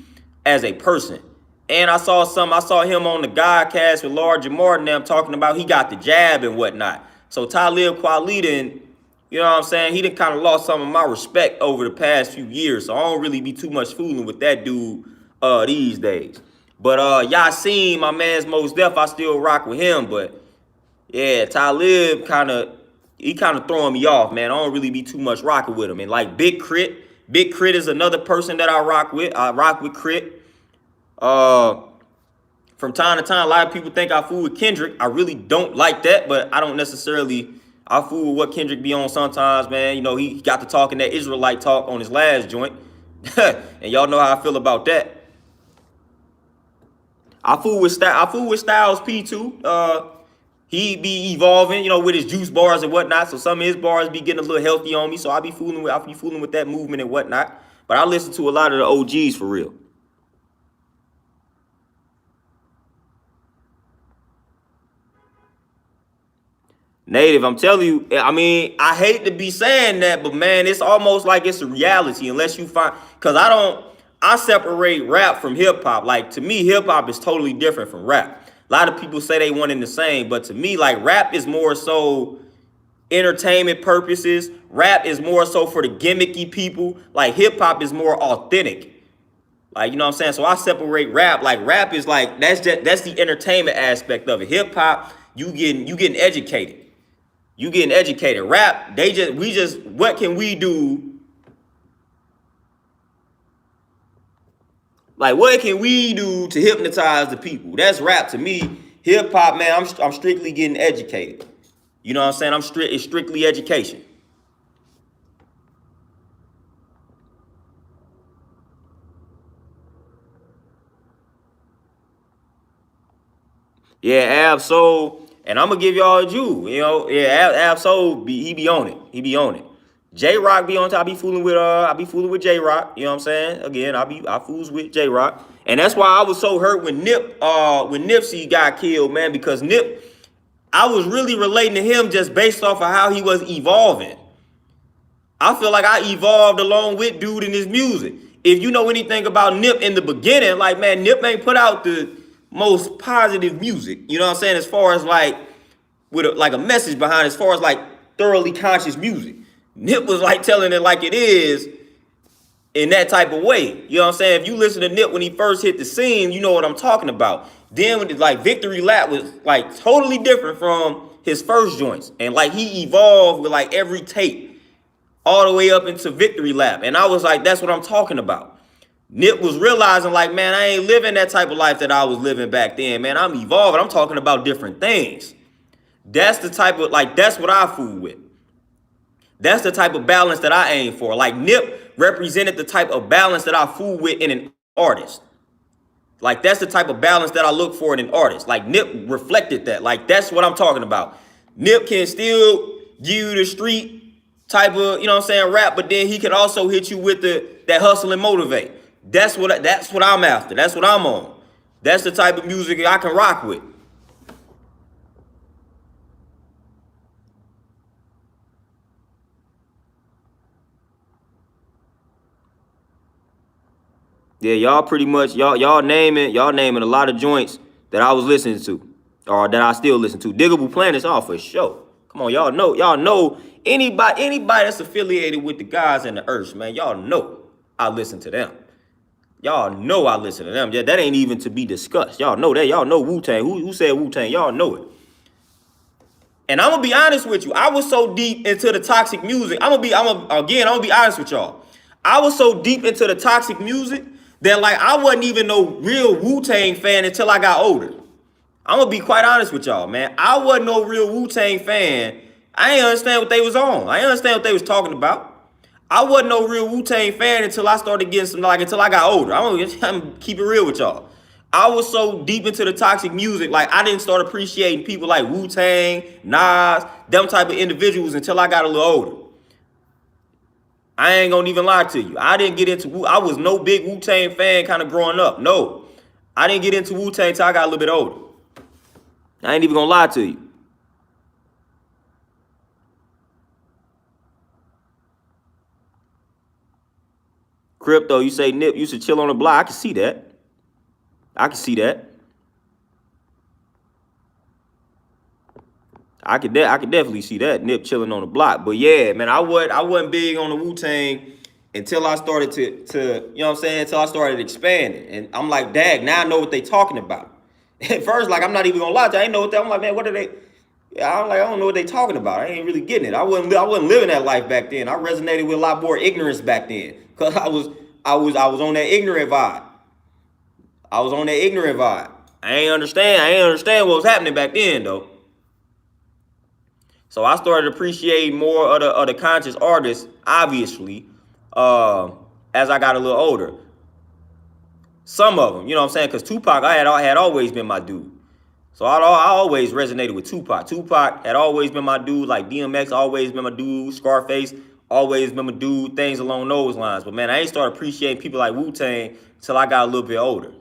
as a person. And I saw him on the Godcast with Lord Jamar and them talking about he got the jab and whatnot. So Talib Kweli then, You know what I'm saying? He done kind of lost some of my respect over the past few years, so I don't really be too much fooling with that dude these days. But y'all seen my man's Most Def, I still rock with him, but yeah, Talib kind of throwing me off, man. I don't really be too much rocking with him. And like Big Crit is another person that I rock with. I rock with Crit. Uh, from time to time, a lot of people think I fool with Kendrick. I really don't like that, but I don't necessarily. I fool with what Kendrick be on sometimes, man. You know, he got to talking that Israelite talk on his last joint, and y'all know how I feel about that. I fool with Styles P too. He be evolving, you know, with his juice bars and whatnot. So some of his bars be getting a little healthy on me. So I be fooling with that movement and whatnot. But I listen to a lot of the OGs for real. Native, I'm telling you, I mean, I hate to be saying that, but man, it's almost like it's a reality unless you find, because I separate rap from hip hop. Like to me, hip hop is totally different from rap. A lot of people say they one and the same, but to me, like rap is more so entertainment purposes. Rap is more so for the gimmicky people. Like hip hop is more authentic. Like, you know what I'm saying? So I separate rap. Like rap is like, that's the entertainment aspect of it. Hip hop, you getting educated. You getting educated. Rap, what can we do? Like, what can we do to hypnotize the people? That's rap to me. Hip hop, man, I'm strictly getting educated. You know what I'm saying? It's strictly education. Yeah, Ab-Soul. And I'm gonna give y'all a Jew, you know. Yeah, Ab-Soul, he be on it. He be on it. J Rock be on top. I be fooling with J Rock. You know what I'm saying? Again, I fools with J Rock. And that's why I was so hurt when Nipsey got killed, man, because I was really relating to him just based off of how he was evolving. I feel like I evolved along with dude in his music. If you know anything about Nip in the beginning, like, man, Nip ain't put out the most positive music. You know what I'm saying? As far as like with a message behind it, as far as like thoroughly conscious music. Nip was like telling it like it is in that type of way. You know what I'm saying? If you listen to Nip when he first hit the scene, you know what I'm talking about. Then when like Victory Lap was like totally different from his first joints. And like he evolved with like every tape all the way up into Victory Lap. And I was like, that's what I'm talking about. Nip was realizing like, man, I ain't living that type of life that I was living back then, man. I'm evolving. I'm talking about different things. That's the type of, like, that's what I fool with. That's the type of balance that I aim for. Like Nip represented the type of balance that I fool with in an artist. Like that's the type of balance that I look for in an artist. Like Nip reflected that. Like that's what I'm talking about. Nip can still give you the street type of, you know what I'm saying, rap, but then he can also hit you with that hustle and motivate. That's what I'm after. That's what I'm on. That's the type of music I can rock with. Yeah, y'all pretty much y'all naming a lot of joints that I was listening to, or that I still listen to. Diggable Planets, all for sure. Come on, y'all know anybody that's affiliated with the guys and the Earths, man. Y'all know I listen to them. Y'all know I listen to them. Yeah, that ain't even to be discussed. Y'all know that. Y'all know Wu-Tang. Who said Wu-Tang? Y'all know it. And I'm gonna be honest with you. I was so deep into the toxic music. I'm gonna be honest with y'all. I was so deep into the toxic music that like I wasn't even no real Wu-Tang fan until I got older. I'm gonna be quite honest with y'all, man. I wasn't no real Wu-Tang fan. I ain't understand what they was on. I ain't understand what they was talking about. I wasn't no real Wu-Tang fan until I started getting until I got older. I'm gonna keep it real with y'all. I was so deep into the toxic music, like I didn't start appreciating people like Wu-Tang, Nas, them type of individuals until I got a little older. I ain't gonna even lie to you. I didn't get into I was no big Wu-Tang fan kind of growing up. No. I didn't get into Wu-Tang until I got a little bit older. I ain't even gonna lie to you. Crypto, you say Nip used to chill on the block. I can see that. I can see that. I could definitely see that Nip chilling on the block. But yeah, man, I wasn't big on the Wu-Tang until I started to you know what I'm saying, until I started expanding. And I'm like, dag, now I know what they talking about. At first, like, I'm not even gonna lie to you, I ain't know what they, I'm like, man, what are they? Yeah, I'm like, I don't know what they talking about. I ain't really getting it. I wasn't living that life back then. I resonated with a lot more ignorance back then. Cause I was on that ignorant vibe. I was on that ignorant vibe. I ain't understand what was happening back then though. So I started appreciating more of the conscious artists, obviously, as I got a little older. Some of them, you know what I'm saying? Because Tupac, I had always been my dude. So I always resonated with Tupac. Tupac had always been my dude. Like DMX always been my dude. Scarface always been my dude. Things along those lines. But man, I ain't started appreciating people like Wu-Tang until I got a little bit older.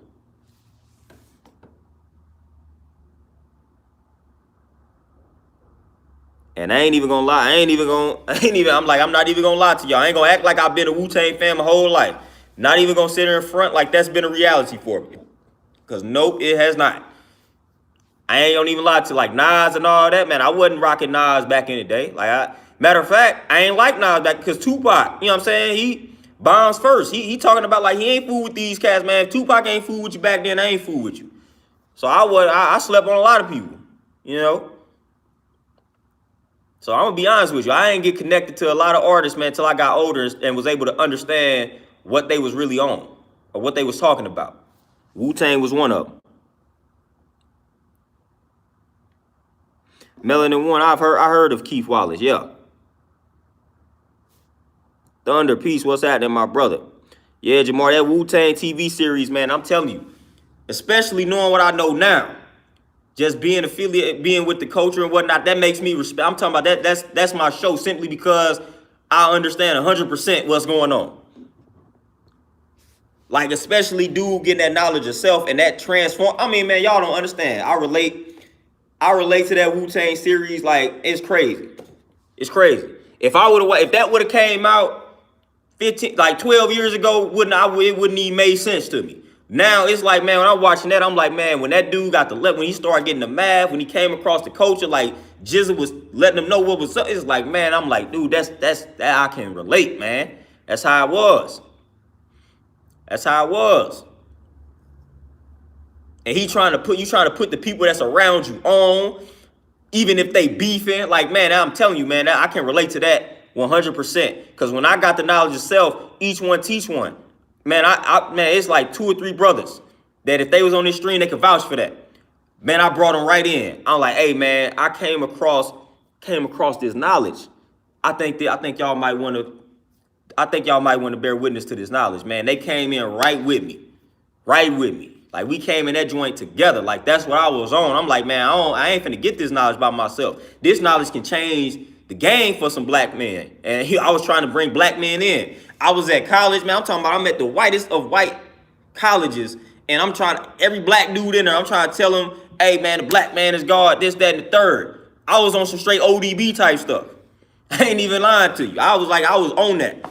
And I ain't even gonna lie. I'm not even gonna lie to y'all. I ain't gonna act like I've been a Wu-Tang fan my whole life. Not even gonna sit here in front like that's been a reality for me. Cause nope, it has not. I ain't gonna even lie to like Nas and all that, man. I wasn't rocking Nas back in the day. Matter of fact, I ain't like Nas back because Tupac, you know what I'm saying? He bombs first. He talking about like he ain't fool with these cats, man. If Tupac ain't fool with you back then, I ain't fool with you. So I slept on a lot of people, you know. So I'm gonna be honest with you. I ain't get connected to a lot of artists, man, until I got older and was able to understand what they was really on or what they was talking about. Wu-Tang was one of them. Melanin One, I heard of Keith Wallace, yeah. Thunder, peace, what's happening, my brother? Yeah, Jamar, that Wu-Tang TV series, man, I'm telling you, especially knowing what I know now, just being affiliated, being with the culture and whatnot, that makes me respect. I'm talking about that's my show simply because I understand 100% what's going on. Like, especially dude getting that knowledge of self and that transform. I mean, man, y'all don't understand. I relate to that Wu-Tang series like it's crazy. It's crazy. If that would have came out 12 years ago, it wouldn't even make sense to me. Now it's like, man, when I'm watching that, I'm like, man, when that dude when he started getting the math, when he came across the culture, like Jizza was letting him know what was up. It's like, man, I'm like, dude, that I can relate, man. That's how it was. That's how it was. And you trying to put the people that's around you on, even if they beefing. Like, man, I'm telling you, man, I can relate to that 100%. Because when I got the knowledge of self, each one teach one. Man, man, it's like 2 or 3 brothers that if they was on this stream, they could vouch for that. Man, I brought them right in. I'm like, hey, man, I came across this knowledge. I think y'all might want to bear witness to this knowledge, man. They came in right with me. Like, we came in that joint together. Like, that's what I was on. I'm like, man, I ain't finna get this knowledge by myself. This knowledge can change the game for some black men. And I was trying to bring black men in. I was at college, man. I'm talking about I'm at the whitest of white colleges. And every black dude in there, I'm trying to tell him, hey, man, the black man is God, this, that, and the third. I was on some straight ODB type stuff. I ain't even lying to you. I was on that.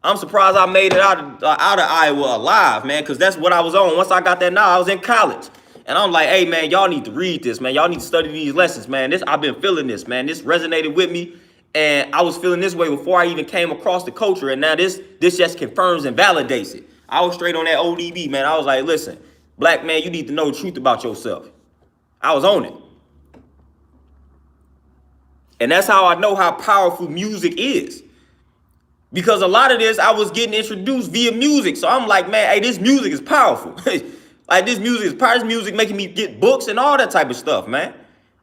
I'm surprised I made it out of Iowa alive, man, because that's what I was on. Once I got that now, I was in college. And I'm like, hey, man, y'all need to read this, man. Y'all need to study these lessons, man. I've been feeling this, man. This resonated with me. And I was feeling this way before I even came across the culture. And now this just confirms and validates it. I was straight on that ODB, man. I was like, listen, black man, you need to know the truth about yourself. I was on it. And that's how I know how powerful music is. Because a lot of this, I was getting introduced via music. So I'm like, man, hey, this music is powerful. Like, this music is powerful. This music making me get books and all that type of stuff, man.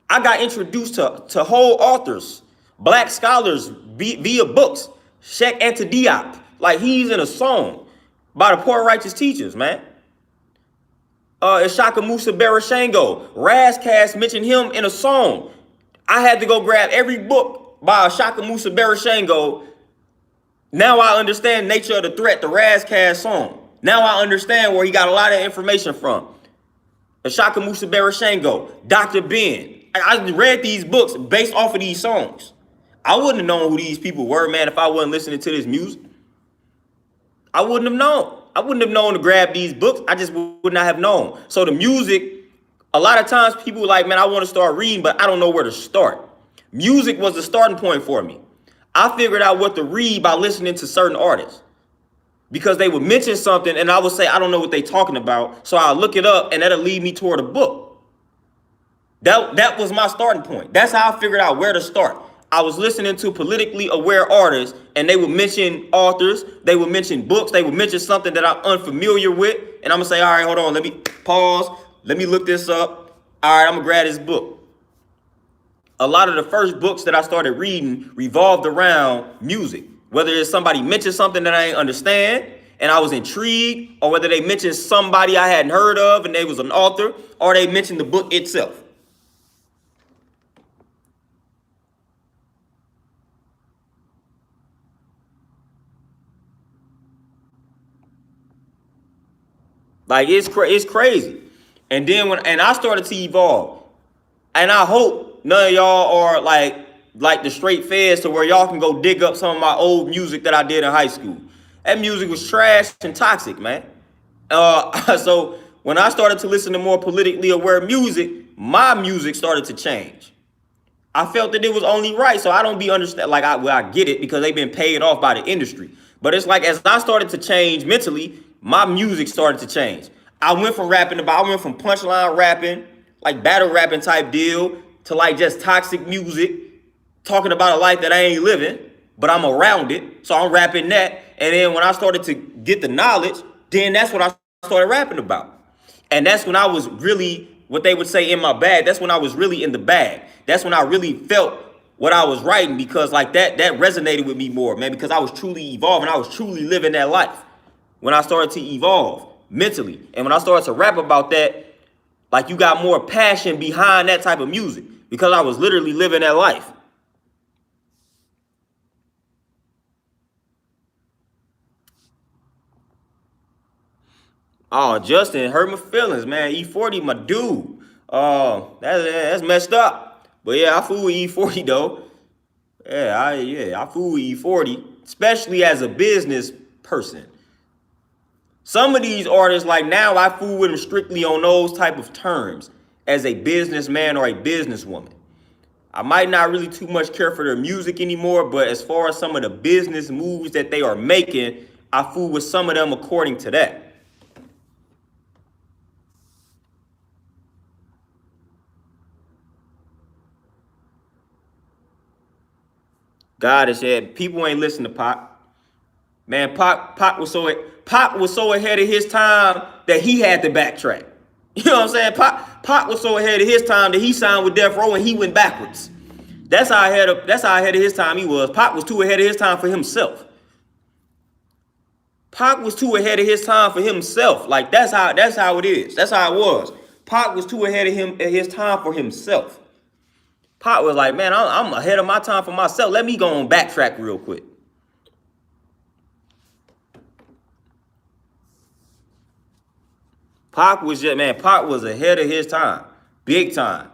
I got introduced to whole authors, black scholars via books. Sheikh Anta Diop, like, he's in a song by the Poor Righteous Teachers, man. Ishaka Musa Barashango, Razcast mentioned him in a song. I had to go grab every book by Ishaka Musa Barashango. Now I understand Nature of the Threat, the Razcast song. Now I understand where he got a lot of information from. Ashaka Musa Barashango, Dr. Ben. I read these books based off of these songs. I wouldn't have known who these people were, man, if I wasn't listening to this music. I wouldn't have known. I wouldn't have known to grab these books. I just would not have known. So the music, a lot of times people are like, man, I want to start reading, but I don't know where to start. Music was the starting point for me. I figured out what to read by listening to certain artists because they would mention something and I would say, I don't know what they're talking about. So I'll look it up and that'll lead me toward a book. That was my starting point. That's how I figured out where to start. I was listening to politically aware artists and they would mention authors, they would mention books, they would mention something that I'm unfamiliar with. And I'm gonna say, all right, hold on, let me pause, let me look this up. All right, I'm gonna grab this book. A lot of the first books that I started reading revolved around music, whether it's somebody mentioned something that I didn't understand and I was intrigued, or whether they mentioned somebody I hadn't heard of and they was an author, or they mentioned the book itself. Like it's crazy. And then when I started to evolve, and I hope none of y'all are like the straight feds to where y'all can go dig up some of my old music that I did in high school. That music was trash and toxic, man. So when I started to listen to more politically aware music, my music started to change. I felt that it was only right, so I don't be understand. Like I get it because they've been paid off by the industry. But it's like as I started to change mentally, my music started to change. I went from punchline rapping, like battle rapping type deal, to like just toxic music, talking about a life that I ain't living, but I'm around it. So I'm rapping that. And then when I started to get the knowledge, then that's what I started rapping about. And that's when I was really, what they would say, in my bag. That's when I was really in the bag. That's when I really felt what I was writing, because like that resonated with me more, man, because I was truly evolving. I was truly living that life when I started to evolve mentally. And when I started to rap about that, like you got more passion behind that type of music because I was literally living that life. Oh, Justin hurt my feelings, man. E40, my dude. That's messed up. But yeah, I fool with E40 though. I fool with E40, especially as a business person. Some of these artists, like now, I fool with them strictly on those type of terms as a businessman or a businesswoman. I might not really too much care for their music anymore, but as far as some of the business moves that they are making, I fool with some of them according to that. God has said people ain't listen to Pac. Man, Pac was so ahead of his time that he had to backtrack. You know what I'm saying? Pac was so ahead of his time that he signed with Death Row and he went backwards. That's how ahead of his time he was. Pac was too ahead of his time for himself. Pac was too ahead of his time for himself. Like that's how it is. That's how it was. Pac was too ahead of his time for himself. Pac was like, man, I'm ahead of my time for myself. Let me go on backtrack real quick. Pac was ahead of his time, big time.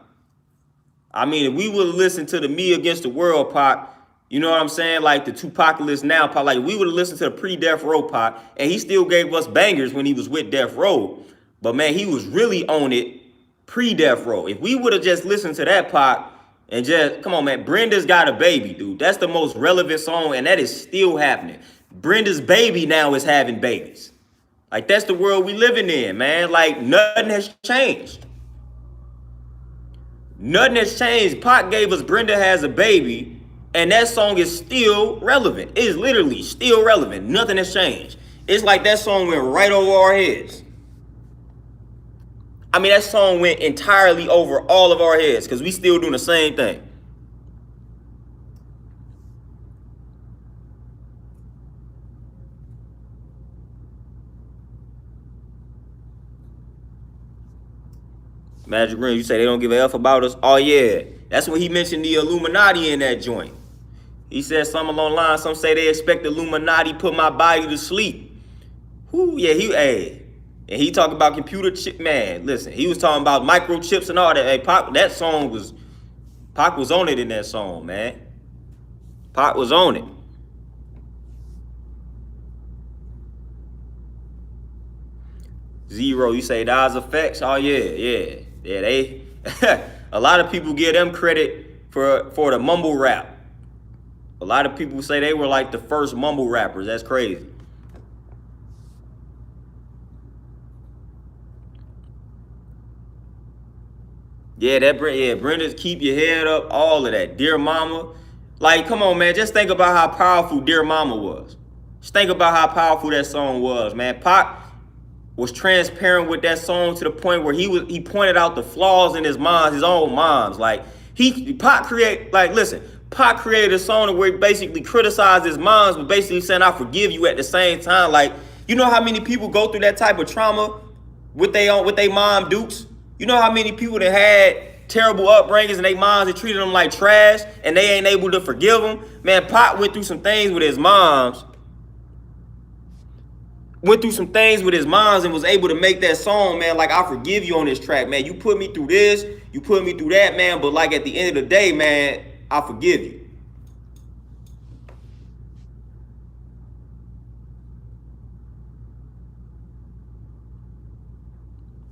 I mean, if we would listen to the Me Against the World Pac, you know what I'm saying? Like the Tupacalypse now Pac, like we would have listened to the pre-Death Row Pac, and he still gave us bangers when he was with Death Row. But man, he was really on it pre-Death Row. If we would have just listened to that Pac and just, come on, man, Brenda's Got a Baby, dude. That's the most relevant song, and that is still happening. Brenda's baby now is having babies. Like, that's the world we living in, man. Like, nothing has changed. Nothing has changed. Pac gave us Brenda Has a Baby, and that song is still relevant. It is literally still relevant. Nothing has changed. It's like that song went right over our heads. I mean, that song went entirely over all of our heads because we still doing the same thing. Magic Green, you say they don't give a F about us? Oh, yeah. That's when he mentioned the Illuminati in that joint. He said something along the line. Some say they expect the Illuminati put my body to sleep. Whoo, yeah, and he talking about computer chip, man. Listen, he was talking about microchips and all that. Hey, Pac was on it in that song, man. Pac was on it. Zero, you say Nas effects? Oh yeah. They a lot of people give them credit for the mumble rap. A lot of people say they were like the first mumble rappers. That's crazy. Yeah, Brenda's Keep Your Head Up, all of that. Dear Mama. Like, come on, man. Just think about how powerful Dear Mama was. Just think about how powerful that song was, man. Pac was transparent with that song to the point where he pointed out the flaws in his own moms. Like, Pac created a song where he basically criticized his moms, but basically saying, I forgive you at the same time. Like, you know how many people go through that type of trauma with they mom dukes? You know how many people that had terrible upbringings and they moms that treated them like trash and they ain't able to forgive them? Man, Pac went through some things with his moms. And was able to make that song, man, like, I forgive you on this track, man. You put me through this, you put me through that, man, but like at the end of the day, man, I forgive you.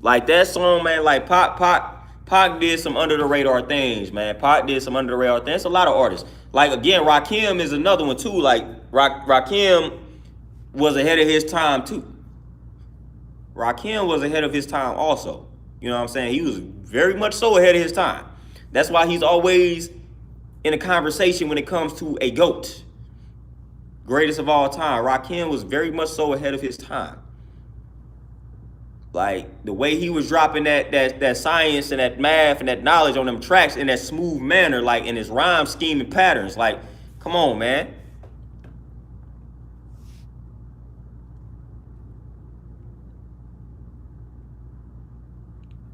Like that song, man, like Pac did some under the radar things, man. Pac did some under the radar things. It's a lot of artists. Like, again, Rakim is another one too. Like, Rakim was ahead of his time too. Rakim was ahead of his time also. You know what I'm saying? He was very much so ahead of his time. That's why he's always in a conversation when it comes to a GOAT. Greatest of all time. Rakim was very much so ahead of his time. Like, the way he was dropping that science and that math and that knowledge on them tracks in that smooth manner, like in his rhyme scheme and patterns. Like, come on, man.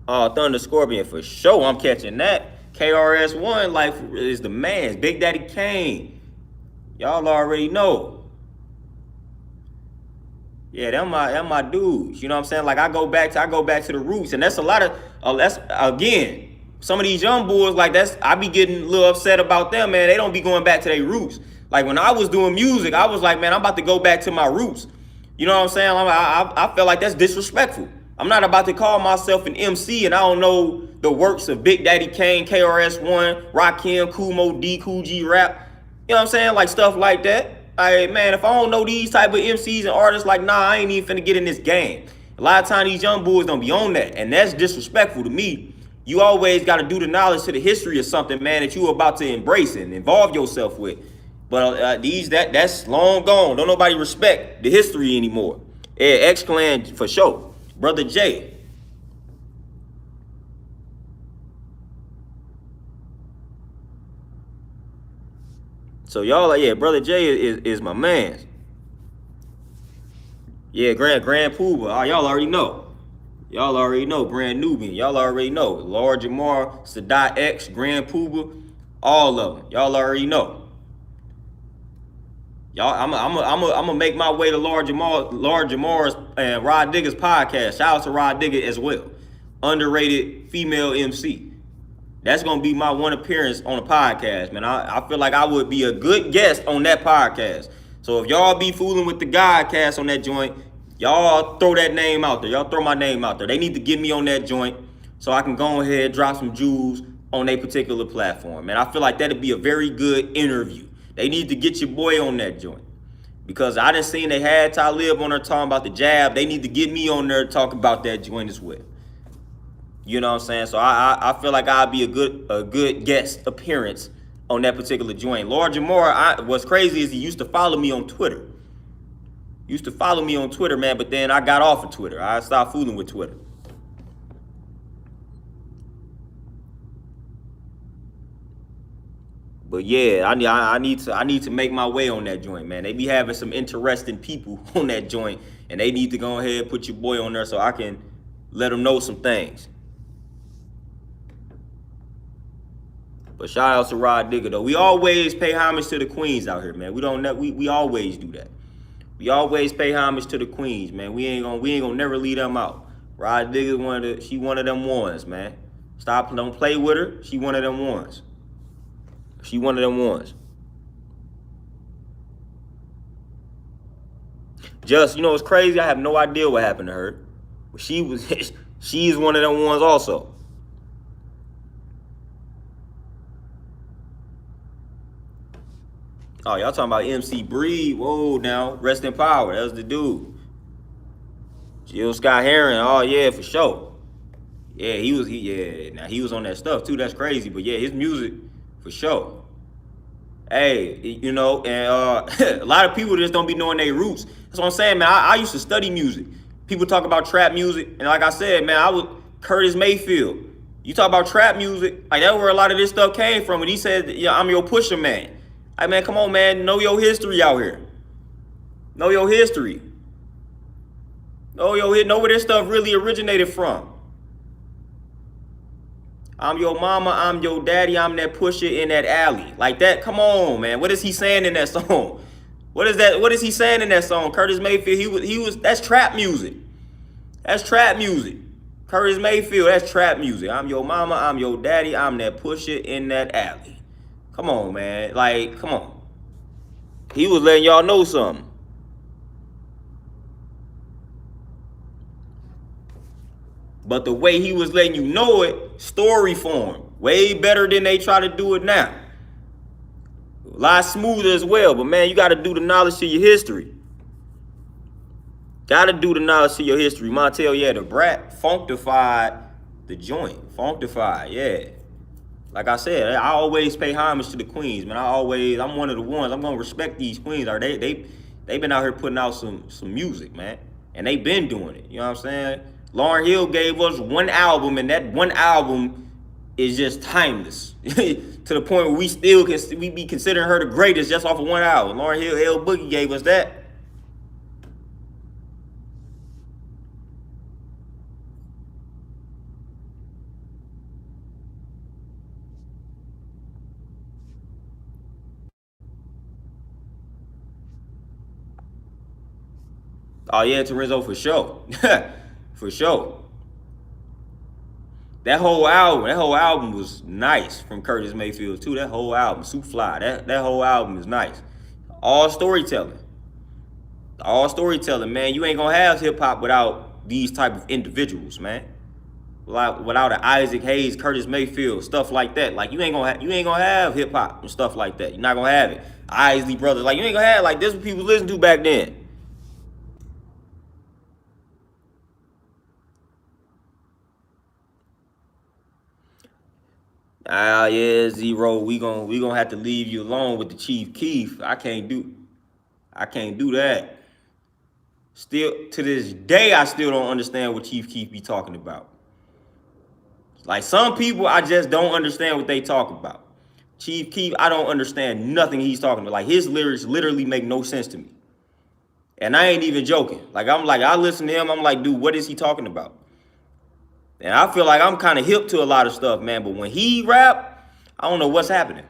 Thunder Scorpion for sure. I'm catching that. KRS-One, like, is the man. Big Daddy Kane. Y'all already know. Yeah, them my dudes. You know what I'm saying? Like, I go back to the roots, and that's a lot of that's, again, some of these young boys, like, I be getting a little upset about them, man. They don't be going back to their roots. Like, when I was doing music, I was like, man, I'm about to go back to my roots. You know what I'm saying? I feel like that's disrespectful. I'm not about to call myself an MC and I don't know the works of Big Daddy Kane, KRS-One, Rakim, Kumo D, Cool G Rap. You know what I'm saying? Like, stuff like that. Like, man, if I don't know these type of MCs and artists, like, nah, I ain't even finna get in this game. A lot of times these young boys don't be on that, and that's disrespectful to me. You always got to do the knowledge to the history of something, man, that you about to embrace and involve yourself with. But that's long gone. Don't nobody respect the history anymore. Yeah, X-Clan for sure. Brother Jay. So y'all, like, yeah, Brother Jay is my man. Yeah, Grand Poobah. Y'all already know. Y'all already know. Grand Nubian. Y'all already know. Lord Jamar, Sadat X, Grand Poobah, all of them. Y'all already know. Y'all, I'm gonna make my way to Lord Jamar's and Rod Digger's podcast. Shout out to Rod Digger as well. Underrated female MC. That's going to be my one appearance on a podcast, man. I feel like I would be a good guest on that podcast. So if y'all be fooling with the Godcast on that joint, y'all throw that name out there. Y'all throw my name out there. They need to get me on that joint so I can go ahead and drop some jewels on a particular platform, man. I feel like that'd be a very good interview. They need to get your boy on that joint. Because I done seen they had Talib on there talking about the jab. They need to get me on there to talk about that joint as well. You know what I'm saying? So I feel like I'd be a good guest appearance on that particular joint. Lord Jamar, what's crazy is he used to follow me on Twitter. Man, but then I got off of Twitter. I stopped fooling with Twitter. But yeah, I need to make my way on that joint, man. They be having some interesting people on that joint, and they need to go ahead and put your boy on there so I can let them know some things. But shout out to Rod Digger though. We always pay homage to the queens out here, man. We always do that. We always pay homage to the queens, man. We ain't gonna never leave them out. Rod Digger she one of them ones, man. Don't play with her. She one of them ones. Just, you know, it's crazy. I have no idea what happened to her. She's one of them ones also. Oh, y'all talking about MC Breed? Whoa, now rest in power. That was the dude. Jill Scott Heron. Oh yeah, for sure. Yeah, yeah. Now he was on that stuff too. That's crazy. But yeah, his music for sure. Hey, you know, and a lot of people just don't be knowing their roots. That's what I'm saying, man. I used to study music. People talk about trap music, and like I said, man, I was Curtis Mayfield. You talk about trap music, like that's where a lot of this stuff came from. And he said, "Yeah, I'm your pusher man." Hey, man, come on, man, know your history out here. Know your history. Know where this stuff really originated from. I'm your mama, I'm your daddy, I'm that pusher in that alley. Like that, come on, man. What is he saying in that song? What is that? What is he saying in that song? Curtis Mayfield, he was that's trap music. That's trap music. Curtis Mayfield, that's trap music. I'm your mama, I'm your daddy, I'm that pusher in that alley. Come on, man. Like, come on. He was letting y'all know something. But the way he was letting you know it, story form, way better than they try to do it now. A lot smoother as well, but man, you got to do the knowledge to your history. Got to do the knowledge to your history. Montel, yeah, the brat functified the joint. Functified, yeah. Like I said, I always pay homage to the queens, man. I'm one of the ones. I'm gonna respect these queens. They've been out here putting out some music, man, and they've been doing it. You know what I'm saying? Lauryn Hill gave us one album, and that one album is just timeless to the point where we be considering her the greatest just off of one album. Lauryn Hill, L Boogie gave us that. Oh yeah, Torenzo for sure, for sure. That whole album was nice from Curtis Mayfield too. That whole album, Soup Fly, that whole album is nice. All storytelling, man. You ain't gonna have hip hop without these type of individuals, man. Without an Isaac Hayes, Curtis Mayfield, stuff like that. Like you ain't gonna have hip hop and stuff like that. You're not gonna have it. Isley Brothers, like you ain't gonna have like this. What people listen to back then. Ah, yeah, Zero. We gonna have to leave you alone with the Chief Keef. I can't do that. Still to this day, I still don't understand what Chief Keef be talking about. Like some people, I just don't understand what they talk about. Chief Keef, I don't understand nothing he's talking about. Like his lyrics literally make no sense to me. And I ain't even joking. I listen to him, I'm like, dude, what is he talking about? And I feel like I'm kind of hip to a lot of stuff, man. But when he rap, I don't know what's happening.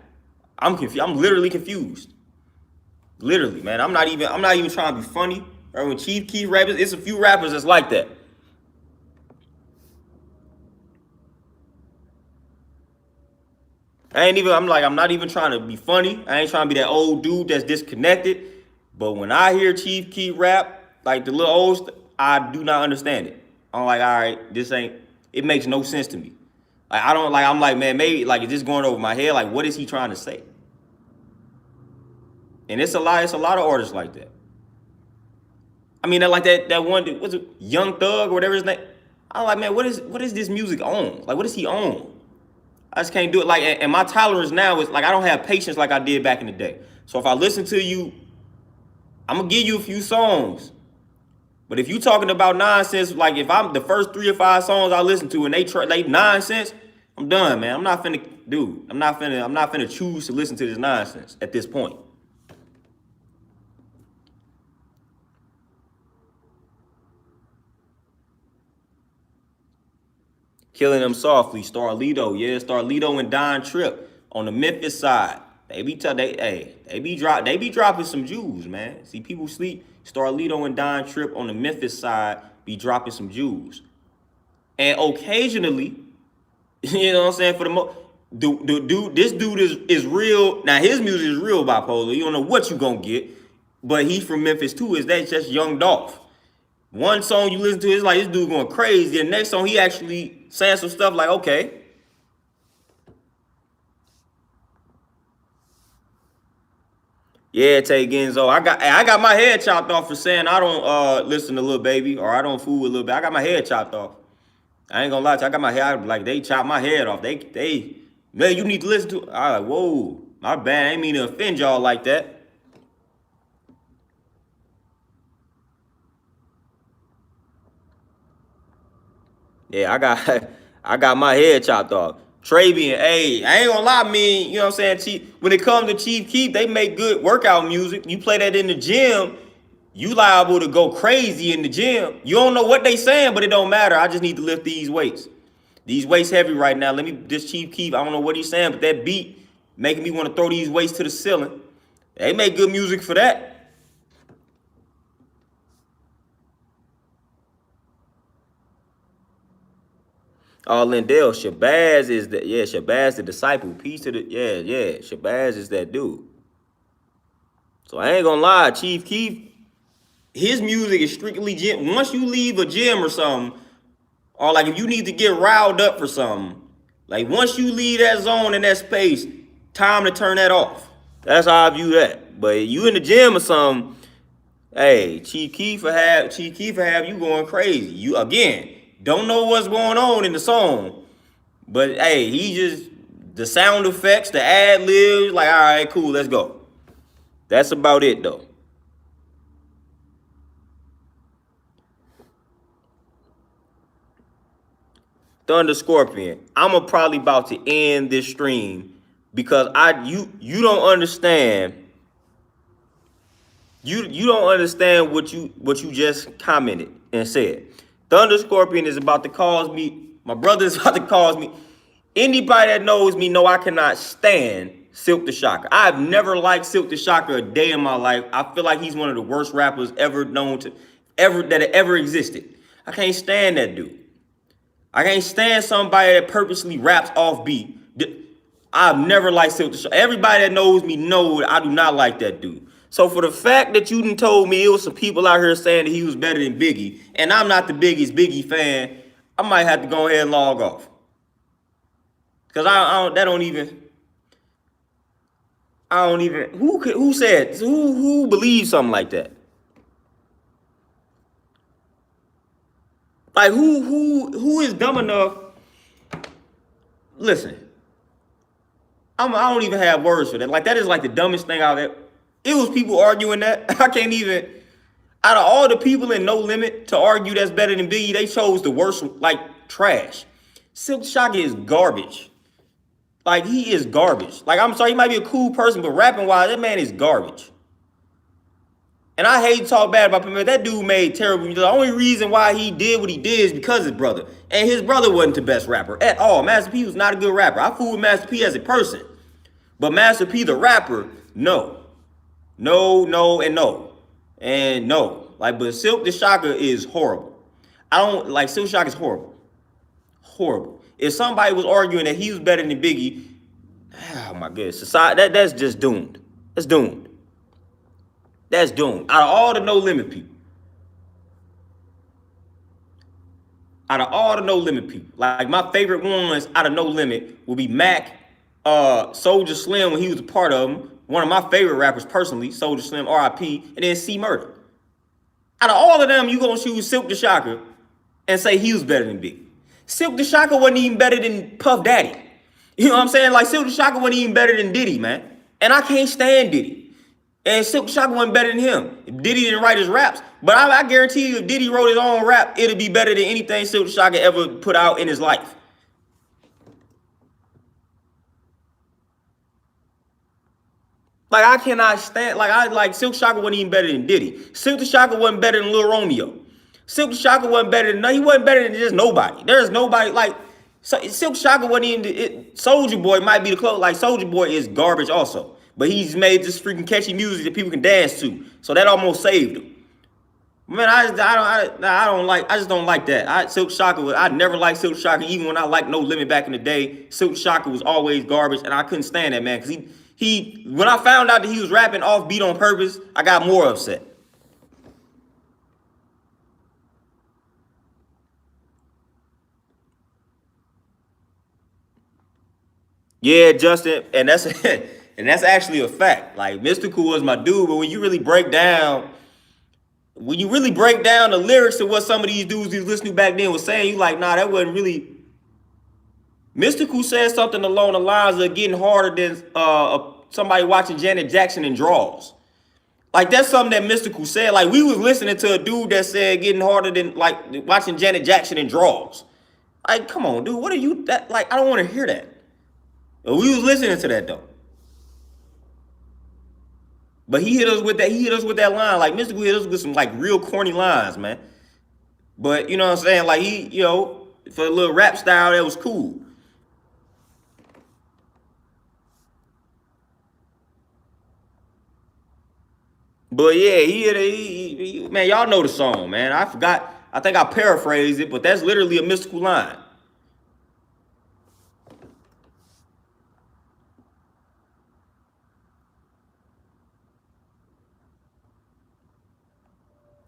I'm confused. I'm literally confused. Literally, man. I'm not even trying to be funny. Or when Chief Keef rappers, it's a few rappers that's like that. I'm not even trying to be funny. I ain't trying to be that old dude that's disconnected. But when I hear Chief Keef rap, like the little I do not understand it. I'm like, all right, it makes no sense to me. Like I'm like, man, maybe like is this going over my head? Like, what is he trying to say? And it's a lot of artists like that. I mean, like that one dude, what's it, Young Thug or whatever his name? I'm like, man, what is this music on? Like, what is he on? I just can't do it. Like, and my tolerance now is like I don't have patience like I did back in the day. So if I listen to you, I'm gonna give you a few songs. But if you talking about nonsense, like if I'm the first 3 or 5 songs I listen to and they nonsense, I'm done, man. I'm not finna choose to listen to this nonsense at this point. Killing Them Softly, Starlito, yeah, Starlito and Don Tripp on the Memphis side. They be dropping some jewels, man. See, people sleep. Starlito and Don Tripp on the Memphis side be dropping some jewels. And occasionally, you know what I'm saying, for this dude is real. Now his music is real bipolar. You don't know what you gonna get, but he's from Memphis too. Is that just Young Dolph? One song you listen to is like this dude going crazy. The next song he actually saying some stuff like, okay. Yeah, Tay Genzo. I got my head chopped off for saying I don't listen to Lil Baby or I don't fool with Lil Baby. I got my head chopped off. I ain't gonna lie to you. I got my head like they chopped my head off. They man, you need to listen to it. I like, whoa, my bad. I ain't mean to offend y'all like that. Yeah, I got I got my head chopped off. Travian, hey, I ain't gonna lie, me, you know what I'm saying? When it comes to Chief Keef, they make good workout music. You play that in the gym, you liable to go crazy in the gym. You don't know what they saying, but it don't matter. I just need to lift these weights. These weights heavy right now. Let me this Chief Keef. I don't know what he's saying, but that beat making me want to throw these weights to the ceiling. They make good music for that. Oh, Lindell, Shabazz is the Shabazz the disciple. Peace to the Shabazz is that dude. So I ain't gonna lie, Chief Keef, his music is strictly gym. Once you leave a gym or something, or like if you need to get riled up for something, like once you leave that zone and that space, time to turn that off. That's how I view that. But you in the gym or something, hey, Chief Keef will have you going crazy. You again don't know what's going on in the song, but hey, he just the sound effects, the ad libs, like all right, cool, let's go. That's about it though. Thunder Scorpion, I'm probably about to end this stream because you don't understand. You don't understand what you just commented and said. Thunder Scorpion is about to cause me. My brother is about to cause me. Anybody that knows me know I cannot stand Silk the Shocker. I've never liked Silk the Shocker a day in my life. I feel like he's one of the worst rappers ever known to ever existed. I can't stand that dude. I can't stand somebody that purposely raps off beat. I've never liked Silk the Shocker. Everybody that knows me know I do not like that dude. So for the fact that you done told me it was some people out here saying that he was better than Biggie, and I'm not the biggest Biggie fan, I might have to go ahead and log off. Cause I don't even who believes something like that? Like who is dumb enough? Listen, I don't even have words for that. Like that is like the dumbest thing I've ever. It was people arguing that. I can't even. Out of all the people in No Limit to argue that's better than Biggie, they chose the worst, like trash. Silk Shocker is garbage. Like he is garbage. Like I'm sorry, he might be a cool person, but rapping wise, that man is garbage. And I hate to talk bad about him, but that dude made terrible music. The only reason why he did what he did is because his brother. And his brother wasn't the best rapper at all. Master P was not a good rapper. I fool with Master P as a person. But Master P, the rapper, no. No, no, and no. And no. Like, but Silk the Shocker is horrible. I don't like Silk Shocker is horrible. Horrible. If somebody was arguing that he was better than Biggie, oh my goodness, society that's just doomed. That's doomed. That's doomed. Out of all the No Limit people, like my favorite ones out of No Limit will be Mac, Soldier Slim when he was a part of them. One of my favorite rappers personally, Soldier Slim, R.I.P., and then C Murder. Out of all of them, you gonna choose Silk the Shocker and say he was better than Biggie. Silk the Shocker wasn't even better than Puff Daddy. You know what I'm saying? Like Silk the Shocker wasn't even better than Diddy, man. And I can't stand Diddy. And Silk Shocker wasn't better than him. Diddy didn't write his raps. But I guarantee you, if Diddy wrote his own rap, it'd be better than anything Silk Shocker ever put out in his life. Like I cannot stand. Like Silk Shocker wasn't even better than Diddy. Silk the Shocker wasn't better than Lil Romeo. Silk the Shocker wasn't better than. He wasn't better than just nobody. There's nobody like. So Silk Shocker wasn't even. Soldier Boy might be the close. Like Soldier Boy is garbage also. But he's made this freaking catchy music that people can dance to. So that almost saved him. Man, I just don't like that. Silk Shocker, I never liked Silk Shocker, even when I liked No Limit back in the day. Silk Shocker was always garbage, and I couldn't stand that man. Because when I found out that he was rapping off beat on purpose, I got more upset. Yeah, Justin, and that's and that's actually a fact. rap. Like Mystical was my dude, but when you really break down the lyrics of what some of these dudes you listening back then was saying, you like, nah, that wasn't really. Mystical said something along the lines of getting harder than somebody watching Janet Jackson in draws. Like that's something that Mystical said. Like we was listening to a dude that said getting harder than like watching Janet Jackson in draws. Like, come on, dude, what are you that like? I don't want to hear that. But we was listening to that though. But he hit us with that. He hit us with that line. Like Mystical hit us with some like real corny lines, man. But you know what I'm saying? Like he, for a little rap style, that was cool. But yeah, man, y'all know the song, man. I forgot. I think I paraphrased it, but that's literally a Mystical line.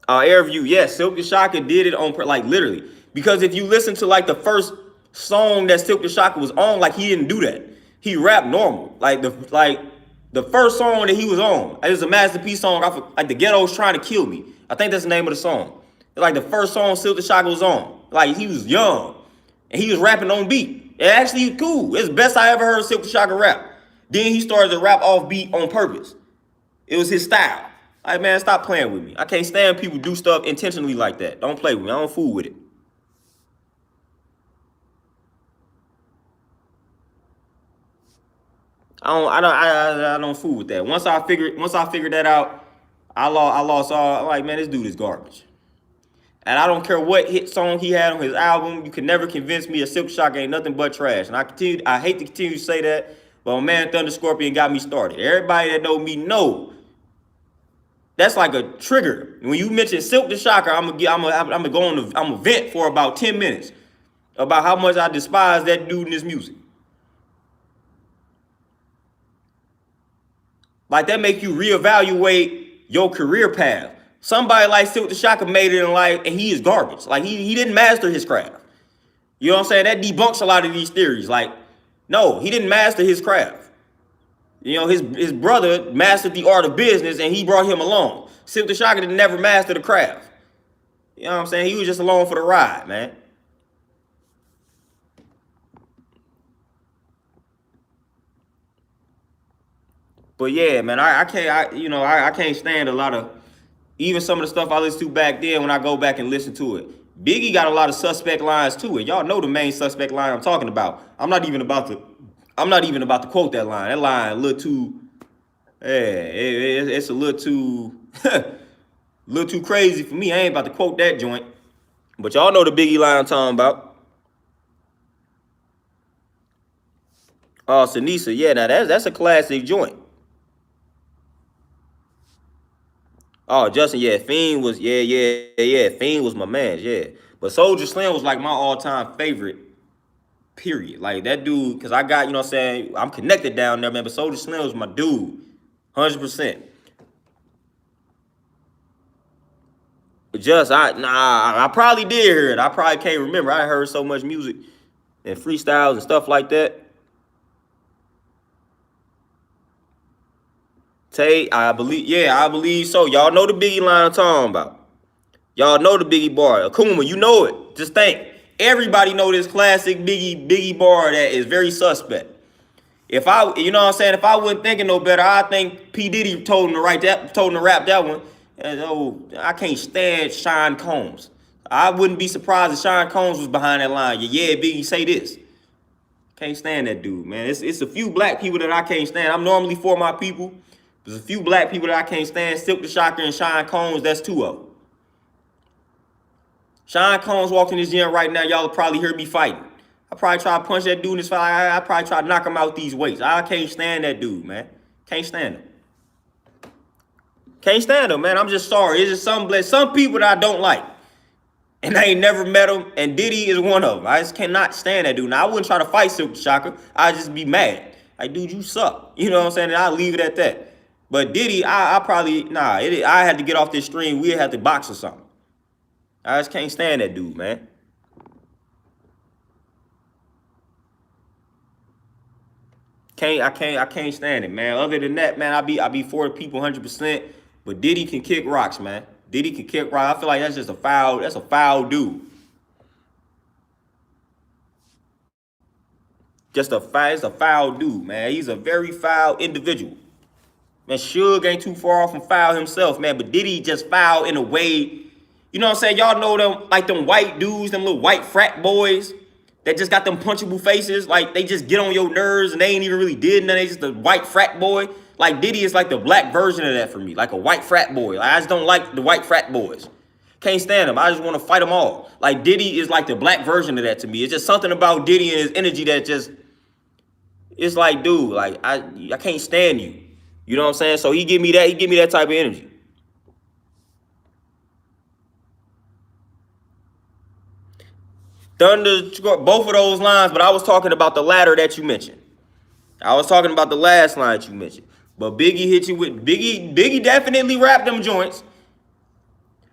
Airview, yes, Silk the Shocker did it on like literally. Because if you listen to like the first song that Silk the Shocker was on, like he didn't do that. He rapped normal. Like the first song that he was on, it was a masterpiece song. Like the Ghetto's Trying to Kill Me. I think that's the name of the song. It's like the first song Silk the Shocker was on. Like he was young and he was rapping on beat. It actually cool. It's the best I ever heard Silk the Shocker rap. Then he started to rap off beat on purpose. It was his style. Like, man, stop playing with me. I can't stand people do stuff intentionally like that. Don't play with me. I don't fool with it. I don't fool with that. Once I figured that out, I lost all. I'm like, man, this dude is garbage. And I don't care what hit song he had on his album. You can never convince me a Silk Shock ain't nothing but trash. And I hate to continue to say that, but my man Thunder Scorpion got me started. Everybody that know me know that's like a trigger. When you mention Silk the Shocker, I'm gonna vent for about 10 minutes about how much I despise that dude and his music. Like that make you reevaluate your career path. Somebody like Silk the Shocker made it in life and he is garbage. Like he didn't master his craft. You know what I'm saying? That debunks a lot of these theories. Like, no, he didn't master his craft. His brother mastered the art of business and he brought him along. Silk the Shocker didn't never master the craft. You know what I'm saying? He was just along for the ride, man. But yeah, man, I can't stand a lot of even some of the stuff I listened to back then when I go back and listen to it. Biggie got a lot of suspect lines to it. Y'all know the main suspect line I'm talking about. I'm not even about to quote that line. That line a little too, it's a little too, little too crazy for me. I ain't about to quote that joint. But y'all know the Biggie line I'm talking about. Oh, Sinisa, yeah, now that's a classic joint. Oh, Justin, yeah, Fiend was, yeah, Fiend was my man, yeah. But Soldier Slim was like my all-time favorite. Period. Like that dude, because I got, you know what I'm saying, I'm connected down there, man. But Soldier Slim was my dude. 100%. I probably did hear it. I probably can't remember. I heard so much music and freestyles and stuff like that. Tay, I believe so. Y'all know the Biggie line I'm talking about. Y'all know the Biggie bar. Akuma, you know it. Just think. Everybody know this classic Biggie bar that is very suspect. If you know what I'm saying, if I wasn't thinking no better, I think P. Diddy told him to rap that one. And I can't stand Sean Combs. I wouldn't be surprised if Sean Combs was behind that line. Yeah, Biggie, say this. Can't stand that dude, man. It's a few black people that I can't stand. I'm normally for my people. There's a few black people that I can't stand. Silk the Shocker and Sean Combs, that's two of them. Sean Combs walked in this gym right now, y'all will probably hear me fighting. I probably try to punch that dude in his fight. I probably try to knock him out these weights. I can't stand that dude, man. Can't stand him. Can't stand him, man. I'm just sorry. It's just some people that I don't like. And I ain't never met him, and Diddy is one of them. I just cannot stand that dude. Now, I wouldn't try to fight Silk the Shocker. I'd just be mad. Like, dude, you suck. You know what I'm saying? And I'll leave it at that. But Diddy, I had to get off this stream. We'd have to box or something. I just can't stand that dude, man. Can't can't stand it, man. Other than that, man, I be for the people 100%. But Diddy can kick rocks, man. Diddy can kick rocks. I feel like that's just a foul. That's a foul dude. It's a foul dude, man. He's a very foul individual. Man, Suge ain't too far off from foul himself, man. But Diddy just foul in a way, you know what I'm saying? Y'all know them, like them white dudes, them little white frat boys that just got them punchable faces. Like, they just get on your nerves and they ain't even really did nothing. They just a white frat boy. Like, Diddy is like the black version of that for me. Like a white frat boy. Like, I just don't like the white frat boys. Can't stand them. I just want to fight them all. Like, Diddy is like the black version of that to me. It's just something about Diddy and his energy that just, it's like, dude, like, I can't stand you. You know what I'm saying? So he give me that type of energy. Thunder scored both of those lines, but I was talking about the latter that you mentioned. I was talking about the last line that you mentioned. But Biggie hit you with Biggie definitely rapped them joints.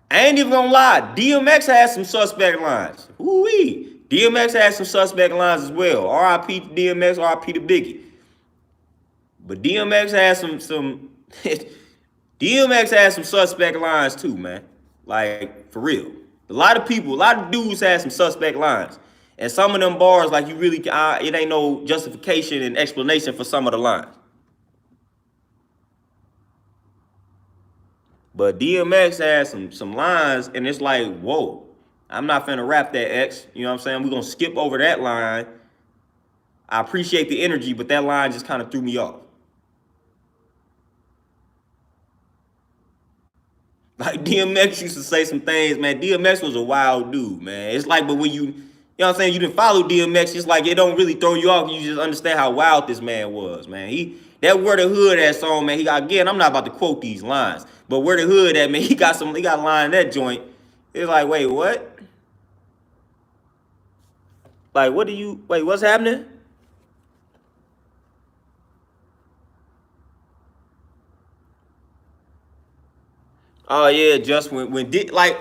I ain't even gonna lie. DMX has some suspect lines. Ooh-wee. DMX has some suspect lines as well. R.I.P. to DMX, R.I.P. to Biggie. But DMX has some DMX has some suspect lines too, man. Like, for real. A lot of dudes have some suspect lines. And some of them bars, like, you really, it ain't no justification and explanation for some of the lines. But DMX has some lines, and it's like, whoa, I'm not finna rap that X. You know what I'm saying? We're gonna skip over that line. I appreciate the energy, but that line just kind of threw me off. Like, DMX used to say some things, man. DMX was a wild dude, man. It's like, but when you know what I'm saying, you didn't follow DMX, it's like it don't really throw you off. You just understand how wild this man was, man. That Where the Hood that song, man, again, I'm not about to quote these lines, but Where the Hood at, man, he got a line in that joint. It's like, wait, what? Like, what's happening? Oh yeah, just like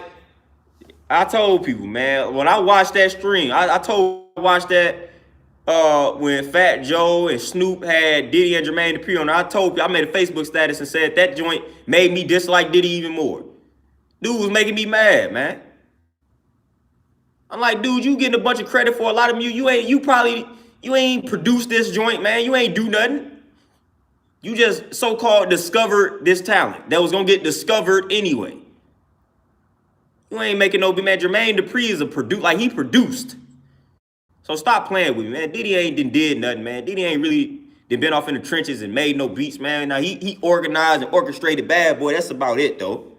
I told people, man, when I watched that stream, watched that when Fat Joe and Snoop had Diddy and Jermaine Dupri on. I made a Facebook status and said that joint made me dislike Diddy even more. Dude was making me mad, man. I'm like, dude, you getting a bunch of credit for a lot of music. You ain't produced this joint, man. You ain't do nothing. You just so-called discovered this talent that was gonna get discovered anyway. You ain't making no big man. Jermaine Dupri is he produced. So stop playing with me, man. Diddy ain't did nothing, man. Diddy ain't really been off in the trenches and made no beats, man. Now he organized and orchestrated Bad Boy. That's about it though.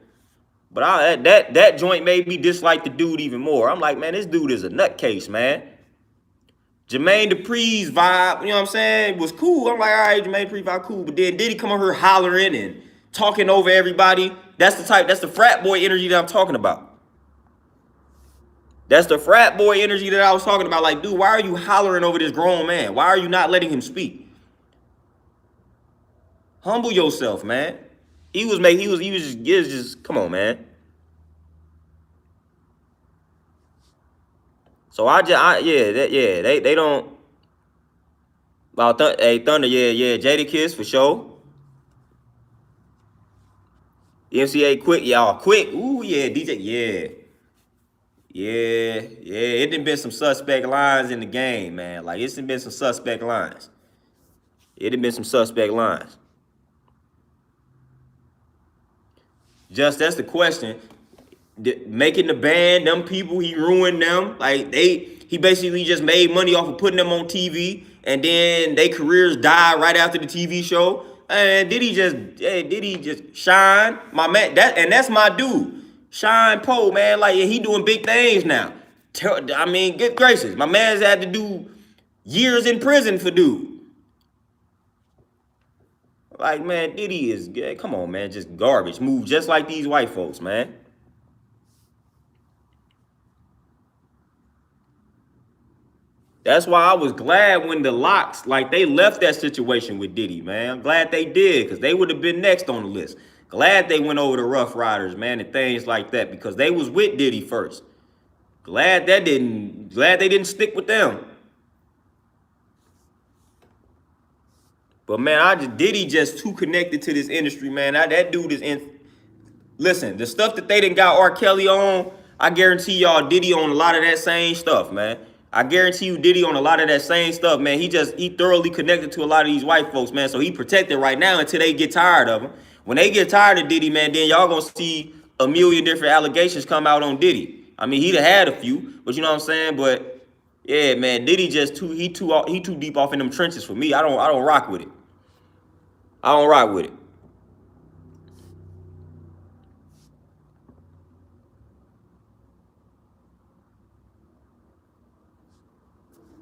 But that joint made me dislike the dude even more. I'm like, man, this dude is a nutcase, man. Jermaine Dupri's vibe, you know what I'm saying, was cool. I'm like, all right, Jermaine Dupri vibe cool. But then Diddy come over here hollering and talking over everybody. That's the frat boy energy that I'm talking about. That's the frat boy energy that I was talking about. Like, dude, why are you hollering over this grown man? Why are you not letting him speak? Humble yourself, man. He was just come on, man. So they don't. Hey, Thunder, Jada Kiss for sure. MCA Quick, y'all, Quick. Ooh, yeah, DJ, yeah. It done been some suspect lines in the game, man. Like, it's been some suspect lines. Just that's the question. Making the band, them people, he ruined them. Like, he basically just made money off of putting them on TV, and then their careers died right after the TV show. And did he just shine? My man, that's my dude. Shine Poe, man, like he doing big things now. I mean, good gracious. My man's had to do years in prison for dude. Like, man, Diddy is, come on, man, just garbage. Move just like these white folks, man. That's why I was glad when the Locks, like, they left that situation with Diddy, man. I'm glad they did, because they would have been next on the list. Glad they went over to Rough Riders, man, and things like that, because they was with Diddy first. Glad they didn't stick with them. But man, Diddy just too connected to this industry, man. That dude is in. Listen, the stuff that they didn't got R. Kelly on, I guarantee y'all Diddy on a lot of that same stuff, man. I guarantee you Diddy on a lot of that same stuff, man. He thoroughly connected to a lot of these white folks, man. So he protected right now until they get tired of him. When they get tired of Diddy, man, then y'all gonna see a million different allegations come out on Diddy. I mean, he'd have had a few, but you know what I'm saying? But yeah, man, Diddy just too deep off in them trenches for me. I don't rock with it. I don't rock with it.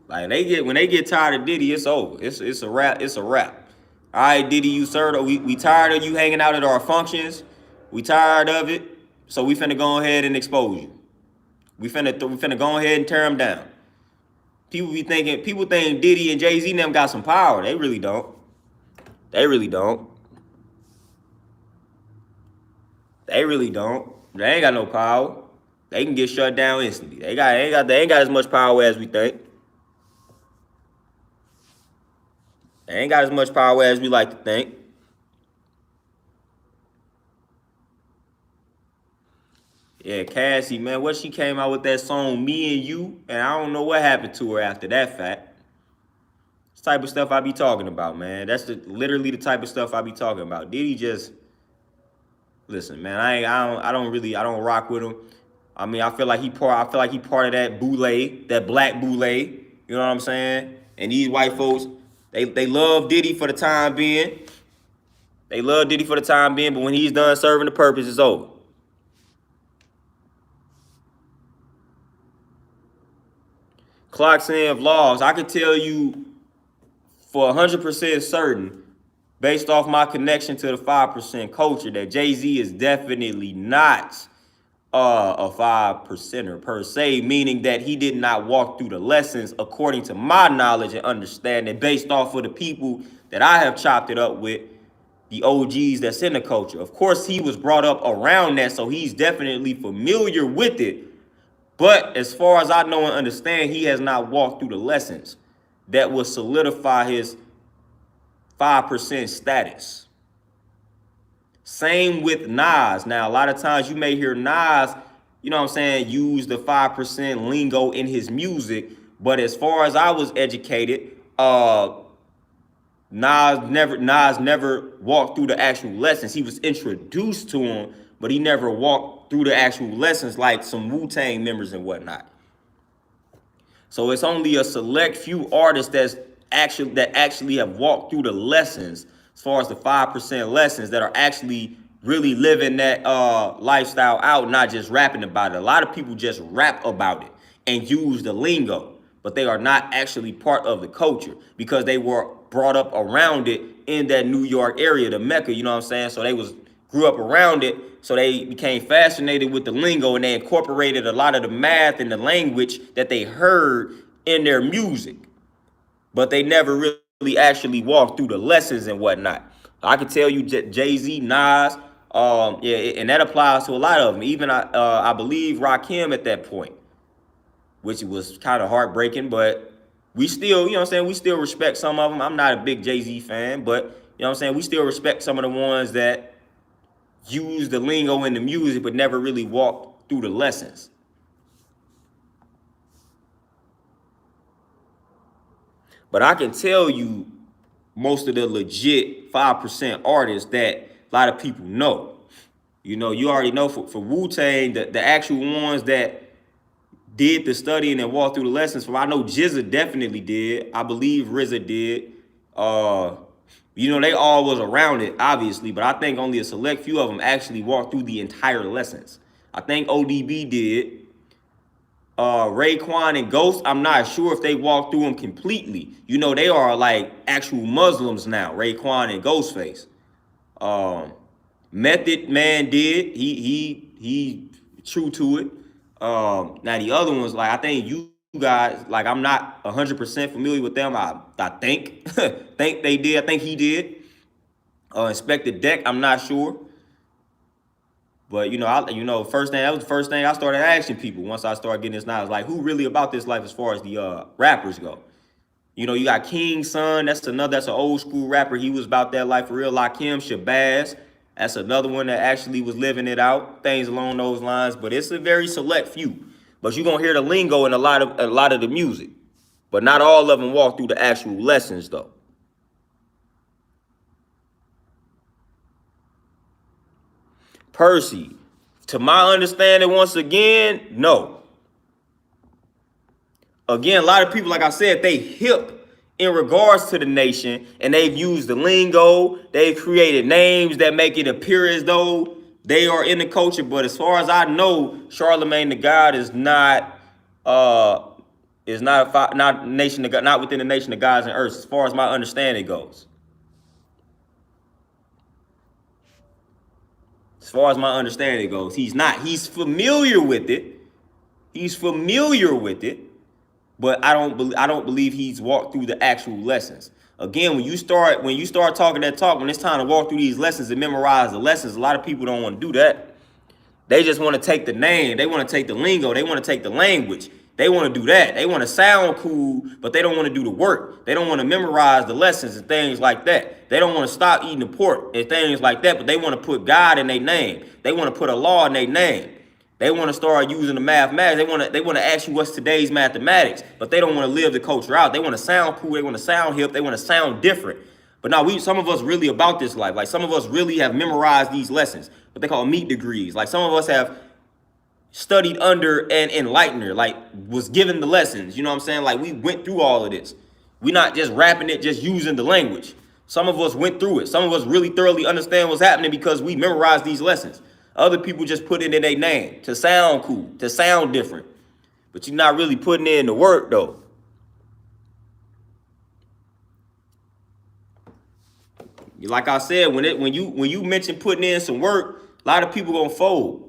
Like when they get tired of Diddy, it's over. It's a wrap. It's a wrap. All right, Diddy, you sir, we tired of you hanging out at our functions. We tired of it. So we finna go ahead and expose you. We finna go ahead and tear him down. People think Diddy and Jay-Z and them got some power. They really don't. They really don't. They really don't. They ain't got no power. They can get shut down instantly. They ain't got as much power as we think. They ain't got as much power as we like to think. Yeah, Cassie, man, what she came out with that song "Me and You," and I don't know what happened to her after that fact. This type of stuff I be talking about, man. That's literally the type of stuff I be talking about. Diddy just listen, man. I don't rock with him. I mean, I feel like he part of that boule, that black boule. You know what I'm saying? And these white folks, they love Diddy for the time being. They love Diddy for the time being, but when he's done serving the purpose, it's over. Clocks in vlogs. I can tell you for 100% certain, based off my connection to the 5% culture, that Jay-Z is definitely not a 5%er per se, meaning that he did not walk through the lessons according to my knowledge and understanding, based off of the people that I have chopped it up with, the OGs that's in the culture. Of course, he was brought up around that, so he's definitely familiar with it. But as far as I know and understand, he has not walked through the lessons that will solidify his 5% status. Same with Nas. Now, a lot of times you may hear Nas, you know what I'm saying, use the 5% lingo in his music. But as far as I was educated, Nas never walked through the actual lessons. He was introduced to them, but he never walked through the actual lessons like some Wu-Tang members and whatnot. So it's only a select few artists that actually have walked through the lessons, as far as the 5% lessons, that are actually really living that lifestyle out, not just rapping about it. A lot of people just rap about it and use the lingo, but they are not actually part of the culture because they were brought up around it in that New York area, the Mecca, you know what I'm saying? So they grew up around it, so they became fascinated with the lingo, and they incorporated a lot of the math and the language that they heard in their music, but they never really actually walked through the lessons and whatnot. I can tell you Jay-Z, Nas, yeah, and that applies to a lot of them. Even I believe Rakim at that point, which was kind of heartbreaking, but we still, you know what I'm saying, we still respect some of them. I'm not a big Jay-Z fan, but you know what I'm saying, we still respect some of the ones that use the lingo in the music but never really walked through the lessons. But I can tell you most of the legit 5% artists that a lot of people know. You know, you already know for Wu-Tang, the actual ones that did the studying and walked through the lessons. I know GZA definitely did. I believe RZA did. You know, they all was around it, obviously, but I think only a select few of them actually walked through the entire lessons. I think ODB did. Raekwon and Ghost, I'm not sure if they walked through them completely. You know, they are like actual Muslims now, Raekwon and Ghostface. Method Man did. He true to it. Now the other ones, like I think you guys, like I'm not 100% familiar with them. I think think they did. I think he did. Inspector Deck, I'm not sure. But you know, that was the first thing I started asking people once I started getting this knowledge, like who really about this life as far as the rappers go. You know, you got King's Son. That's an old school rapper. He was about that life for real. Lakim Shabazz. That's another one that actually was living it out. Things along those lines. But it's a very select few. But you're gonna hear the lingo in a lot of the music. But not all of them walk through the actual lessons though. Percy, to my understanding, once again, no. Again, a lot of people, like I said, they hip in regards to the nation, and they've used the lingo. They've created names that make it appear as though they are in the culture. But as far as I know, Charlemagne the God is not nation of God, not within the nation of gods and earth, as far as my understanding goes. As far as my understanding goes, he's not. He's familiar with it. He's familiar with it. But I don't believe he's walked through the actual lessons. Again, when you start talking that talk, when it's time to walk through these lessons and memorize the lessons, a lot of people don't want to do that. They just want to take the name, they want to take the lingo, they want to take the language. They want to do that. They want to sound cool, but they don't want to do the work. They don't want to memorize the lessons and things like that. They don't want to stop eating the pork and things like that, but they want to put God in their name. They want to put a law in their name. They want to start using the mathematics. They want to ask you what's today's mathematics, but they don't want to live the culture out. They want to sound cool. They want to sound hip. They want to sound different. But now some of us really about this life. Like some of us really have memorized these lessons, what they call meat degrees. Like some of us have studied under an enlightener, like was given the lessons. You know what I'm saying? Like we went through all of this. We're not just rapping it, just using the language. Some of us went through it. Some of us really thoroughly understand what's happening because we memorized these lessons. Other people just put it in their name to sound cool, to sound different. But you're not really putting in the work though. Like I said, when you mention putting in some work, a lot of people gonna fold.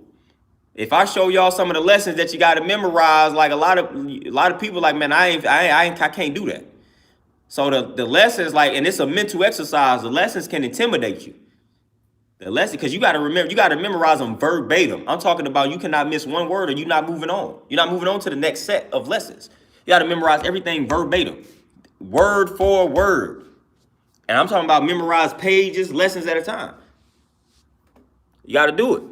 If I show y'all some of the lessons that you got to memorize, like a lot of people like, man, I can't do that. So the lessons, like, and it's a mental exercise. The lessons can intimidate you. The lesson, because you got to remember, you got to memorize them verbatim. I'm talking about you cannot miss one word or you're not moving on. You're not moving on to the next set of lessons. You got to memorize everything verbatim, word for word. And I'm talking about memorize pages, lessons at a time. You got to do it.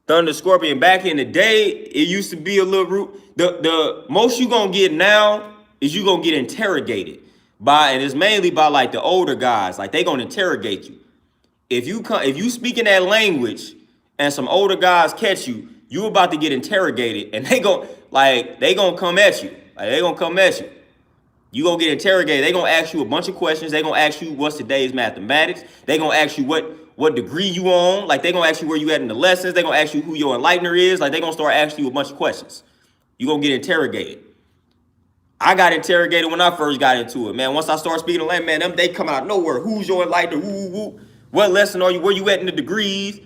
Thunder Scorpion, back in the day, it used to be a little root. The most you gonna get now is you gonna get interrogated by, and it's mainly by like the older guys. Like they gonna interrogate you. If you speak in that language and some older guys catch you, you about to get interrogated, and they gonna come at you. Like they gonna come at you. You gonna get interrogated. They gonna ask you a bunch of questions. They gonna ask you what's today's mathematics. They gonna ask you what degree you on. Like they gonna ask you where you at in the lessons. They gonna ask you who your enlightener is. Like they gonna start asking you a bunch of questions. You gonna get interrogated. I got interrogated when I first got into it, man. Once I start speaking the language, man, they come out of nowhere. Who's your enlightener? Who? What lesson are you? Where you at in the degrees?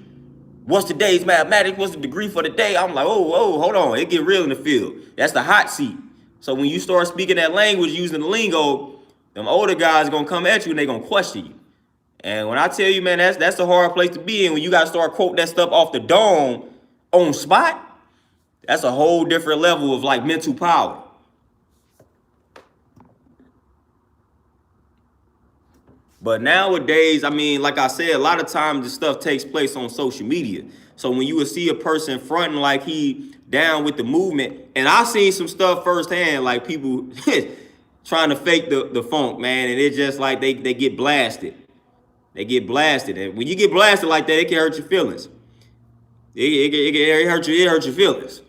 What's today's mathematics? What's the degree for the day? I'm like, oh, hold on. It get real in the field. That's the hot seat. So when you start speaking that language, using the lingo, them older guys are gonna come at you and they gonna question you. And when I tell you, man, that's a hard place to be in when you gotta start quoting that stuff off the dome on spot. That's a whole different level of like mental power. But nowadays, I mean, like I said, a lot of times this stuff takes place on social media. So when you would see a person fronting like he down with the movement, and I've seen some stuff firsthand, like people trying to fake the funk, man, and it's just like they get blasted. They get blasted. And when you get blasted like that, it can hurt your feelings. It hurt your feelings.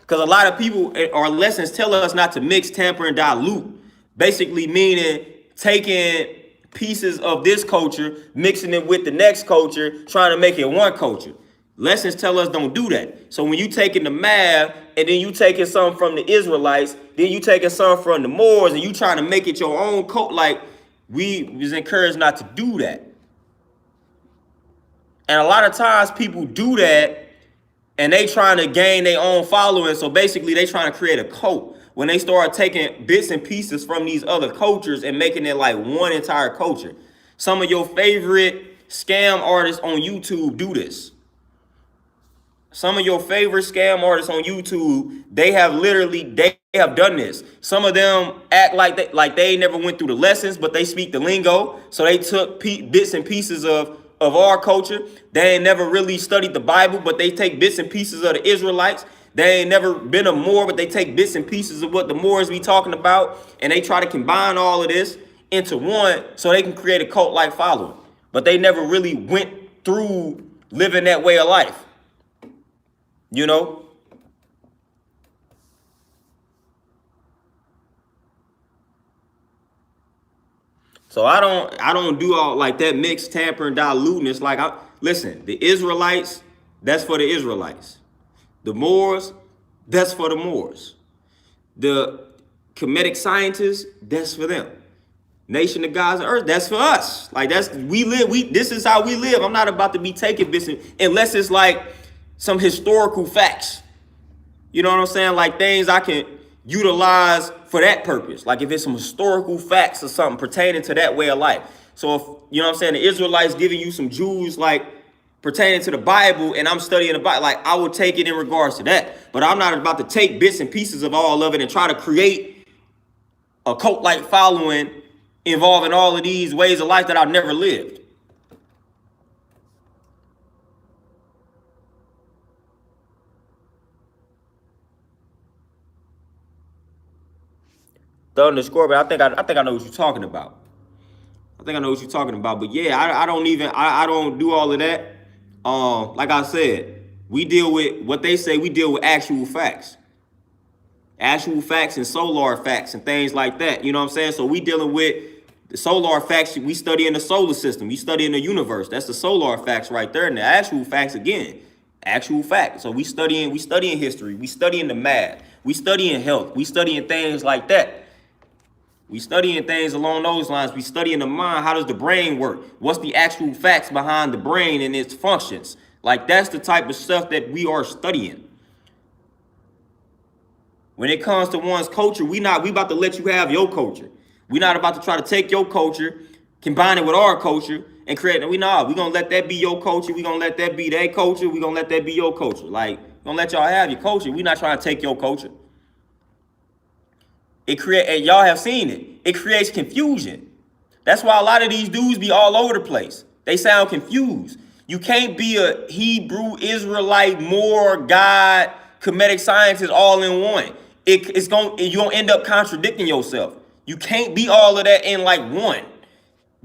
Because a lot of people, our lessons tell us not to mix, tamper, and dilute. Basically meaning taking pieces of this culture, mixing it with the next culture, trying to make it one culture. Lessons tell us don't do that. So when you taking the math and then you taking some from the Israelites, then you taking some from the Moors and you trying to make it your own cult, like we was encouraged not to do that. And a lot of times people do that and they trying to gain their own following. So basically they trying to create a cult. When they start taking bits and pieces from these other cultures and making it like one entire culture. Some of your favorite scam artists on YouTube do this. Some of your favorite scam artists on YouTube, they have done this. Some of them act like they never went through the lessons, but they speak the lingo. So they took bits and pieces of our culture. They ain't never really studied the Bible, but they take bits and pieces of the Israelites. They ain't never been a Moor, but they take bits and pieces of what the Moors be talking about, and they try to combine all of this into one so they can create a cult-like following. But they never really went through living that way of life. You know? So I don't do all like that mixed tampering diluting. It's like listen, the Israelites, that's for the Israelites. The Moors, that's for the Moors. The comedic scientists, that's for them. Nation of gods and earth, that's for us. Like this is how we live. I'm not about to be taking business unless it's like some historical facts. You know what I'm saying? Like things I can utilize for that purpose. Like if it's some historical facts or something pertaining to that way of life. So if, you know what I'm saying, the Israelites giving you some Jews like pertaining to the Bible and I'm studying the Bible, like I would take it in regards to that. But I'm not about to take bits and pieces of all of it and try to create a cult-like following involving all of these ways of life that I've never lived. The underscore, but I think I know what you're talking about. I think I know what you're talking about. But yeah, I don't do all of that. Like I said, we deal with what they say. We deal with actual facts and solar facts and things like that. You know what I'm saying? So we dealing with the solar facts. We study in the solar system. We study in the universe. That's the solar facts right there. And the actual facts again, actual facts. So we studying history. We studying the math. We studying health. We studying things like that. We studying things along those lines. We studying the mind. How does the brain work? What's the actual facts behind the brain and its functions? Like that's the type of stuff that we are studying. When it comes to one's culture, we about to let you have your culture. We not about to try to take your culture, combine it with our culture, and create. We gonna let that be your culture. We gonna let that be their culture. We gonna let that be your culture. Like, we gonna let y'all have your culture. We not trying to take your culture. And y'all have seen it. It creates confusion. That's why a lot of these dudes be all over the place. They sound confused. You can't be a Hebrew, Israelite, Moor, God, comedic scientist all in one. You're gonna end up contradicting yourself. You can't be all of that in like one,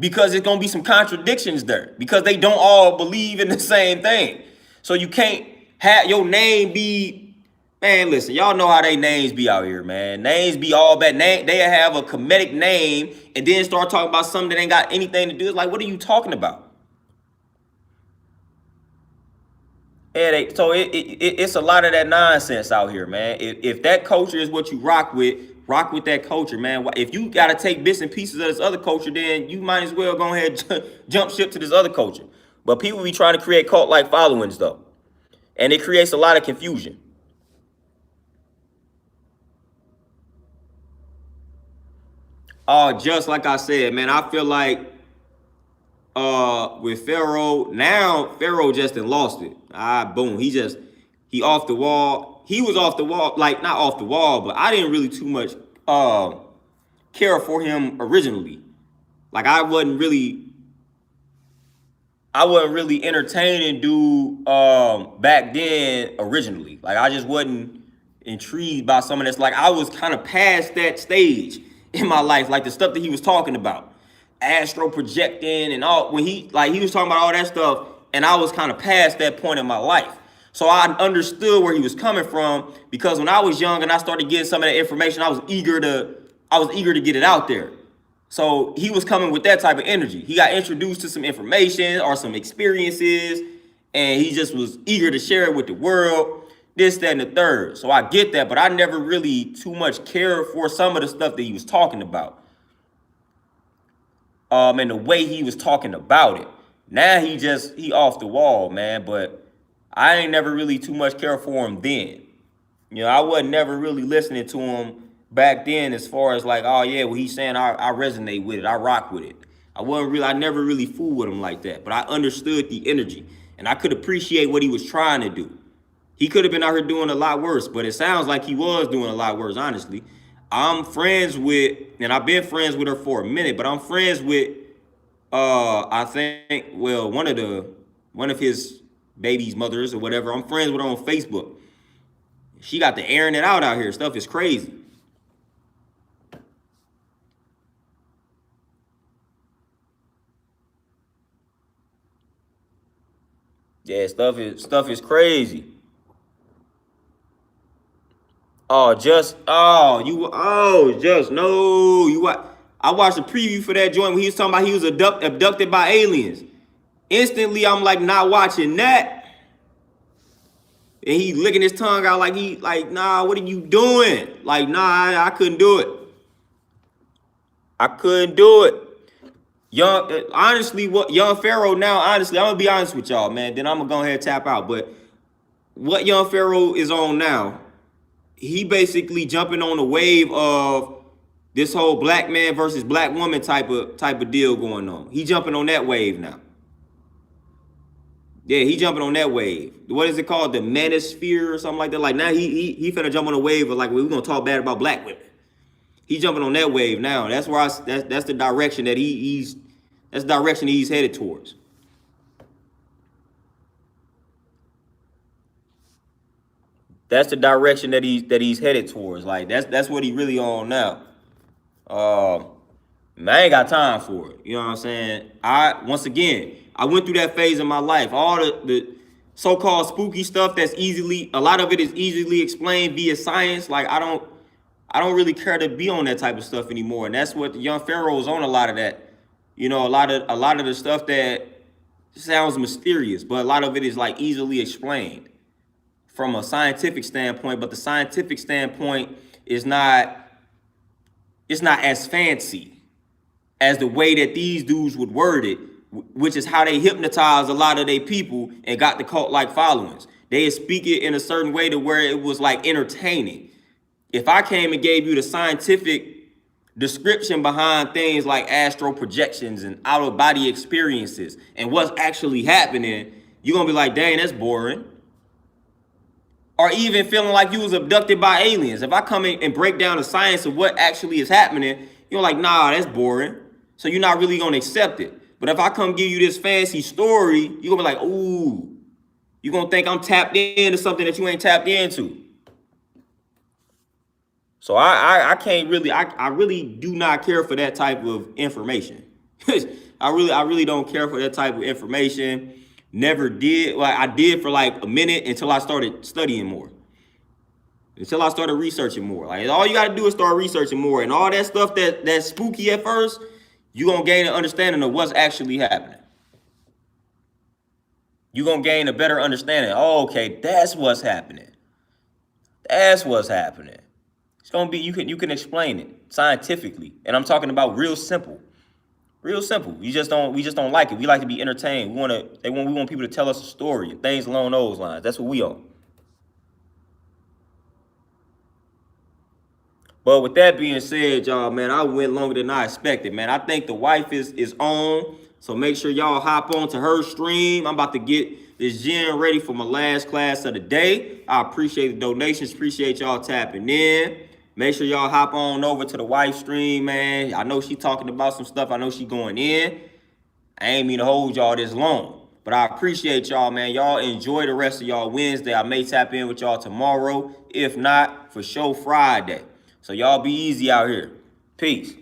because it's gonna be some contradictions there, because they don't all believe in the same thing. So you can't have your name be, man, listen, y'all know how they names be out here, man. Names be all bad. They have a comedic name and then start talking about something that ain't got anything to do. It's like, what are you talking about? So it's a lot of that nonsense out here, man. If that culture is what you rock with that culture, man. If you got to take bits and pieces of this other culture, then you might as well go ahead and jump ship to this other culture. But people be trying to create cult-like followings, though. And it creates a lot of confusion. Just like I said, man, I feel like with Pharaoh, now Pharaoh just done lost it. Boom. He off the wall. He was off the wall, like not off the wall, but I didn't really too much care for him originally. Like I wasn't really entertaining dude back then originally. Like I just wasn't intrigued by some of this. Like I was kind of past that stage in my life, like the stuff that he was talking about, astro projecting and all. When he was talking about all that stuff, and I was kind of past that point in my life. So I understood where he was coming from, because when I was young and I started getting some of that information, I was eager to get it out there. So he was coming with that type of energy. He got introduced to some information or some experiences, and he just was eager to share it with the world, this, that, and the third. So I get that, but I never really too much cared for some of the stuff that he was talking about. And the way he was talking about it. Now he off the wall, man, but I ain't never really too much care for him then. You know, I wasn't never really listening to him back then, as far as like, oh yeah, what he's saying, I resonate with it, I rock with it. I never really fooled with him like that, but I understood the energy and I could appreciate what he was trying to do. He could have been out here doing a lot worse, but it sounds like he was doing a lot worse, honestly. I'm friends with, and I've been friends with her for a minute, but I'm friends with, I think, well, one of his baby's mothers or whatever. I'm friends with her on Facebook. She got the airing it out here. Stuff is crazy. Yeah, stuff is crazy. Just no. I watched a preview for that joint when he was talking about he was abducted by aliens. Instantly, I'm like not watching that. And he licking his tongue out like, nah, what are you doing? Like, nah, I couldn't do it. I couldn't do it. Honestly, what Young Pharaoh now, honestly, I'm gonna be honest with y'all, man. Then I'm gonna go ahead and tap out. But what Young Pharaoh is on now, he basically jumping on the wave of this whole black man versus black woman type of deal going on. He jumping on that wave now. Yeah, he jumping on that wave. What is it called? The manosphere or something like that. Like now he finna jump on a wave of like we're gonna talk bad about black women. He jumping on that wave now. That's where that's the direction that he's headed towards. That's the direction that he's headed towards. Like that's what he really on now. Man, I ain't got time for it. You know what I'm saying? I went through that phase in my life. All the so-called spooky stuff a lot of it is easily explained via science. Like I don't really care to be on that type of stuff anymore. And that's what the Young Pharaoh is on, a lot of that. You know, a lot of the stuff that sounds mysterious, but a lot of it is like easily explained from a scientific standpoint. But the scientific standpoint is not as fancy as the way that these dudes would word it, which is how they hypnotized a lot of their people and got the cult-like followings. They speak it in a certain way to where it was like entertaining. If I came and gave you the scientific description behind things like astral projections and out-of-body experiences and what's actually happening, you're going to be like, dang, that's boring. Or even feeling like you was abducted by aliens. If I come in and break down the science of what actually is happening, you're like, nah, that's boring. So you're not really going to accept it. But if I come give you this fancy story, you're going to be like, ooh, you're going to think I'm tapped into something that you ain't tapped into. So I can't really, I really do not care for that type of information. I really don't care for that type of information. Never did. Like I did for like a minute until I started studying more. Until I started researching more. Like all you got to do is start researching more. And all that stuff that's spooky at first, you're going to gain an understanding of what's actually happening. You're going to gain a better understanding. Oh, okay, that's what's happening. That's what's happening. It's going to be, you can explain it scientifically. And I'm talking about real simple. Real simple. We just don't like it. We like to be entertained. We want people to tell us a story and things along those lines. That's what we on. But with that being said, y'all, man, I went longer than I expected, man. I think the wife is on. So make sure y'all hop on to her stream. I'm about to get this gym ready for my last class of the day. I appreciate the donations. Appreciate y'all tapping in. Make sure y'all hop on over to the wife stream, man. I know she talking about some stuff. I know she going in. I ain't mean to hold y'all this long. But I appreciate y'all, man. Y'all enjoy the rest of y'all Wednesday. I may tap in with y'all tomorrow. If not, for sure Friday. So y'all be easy out here. Peace.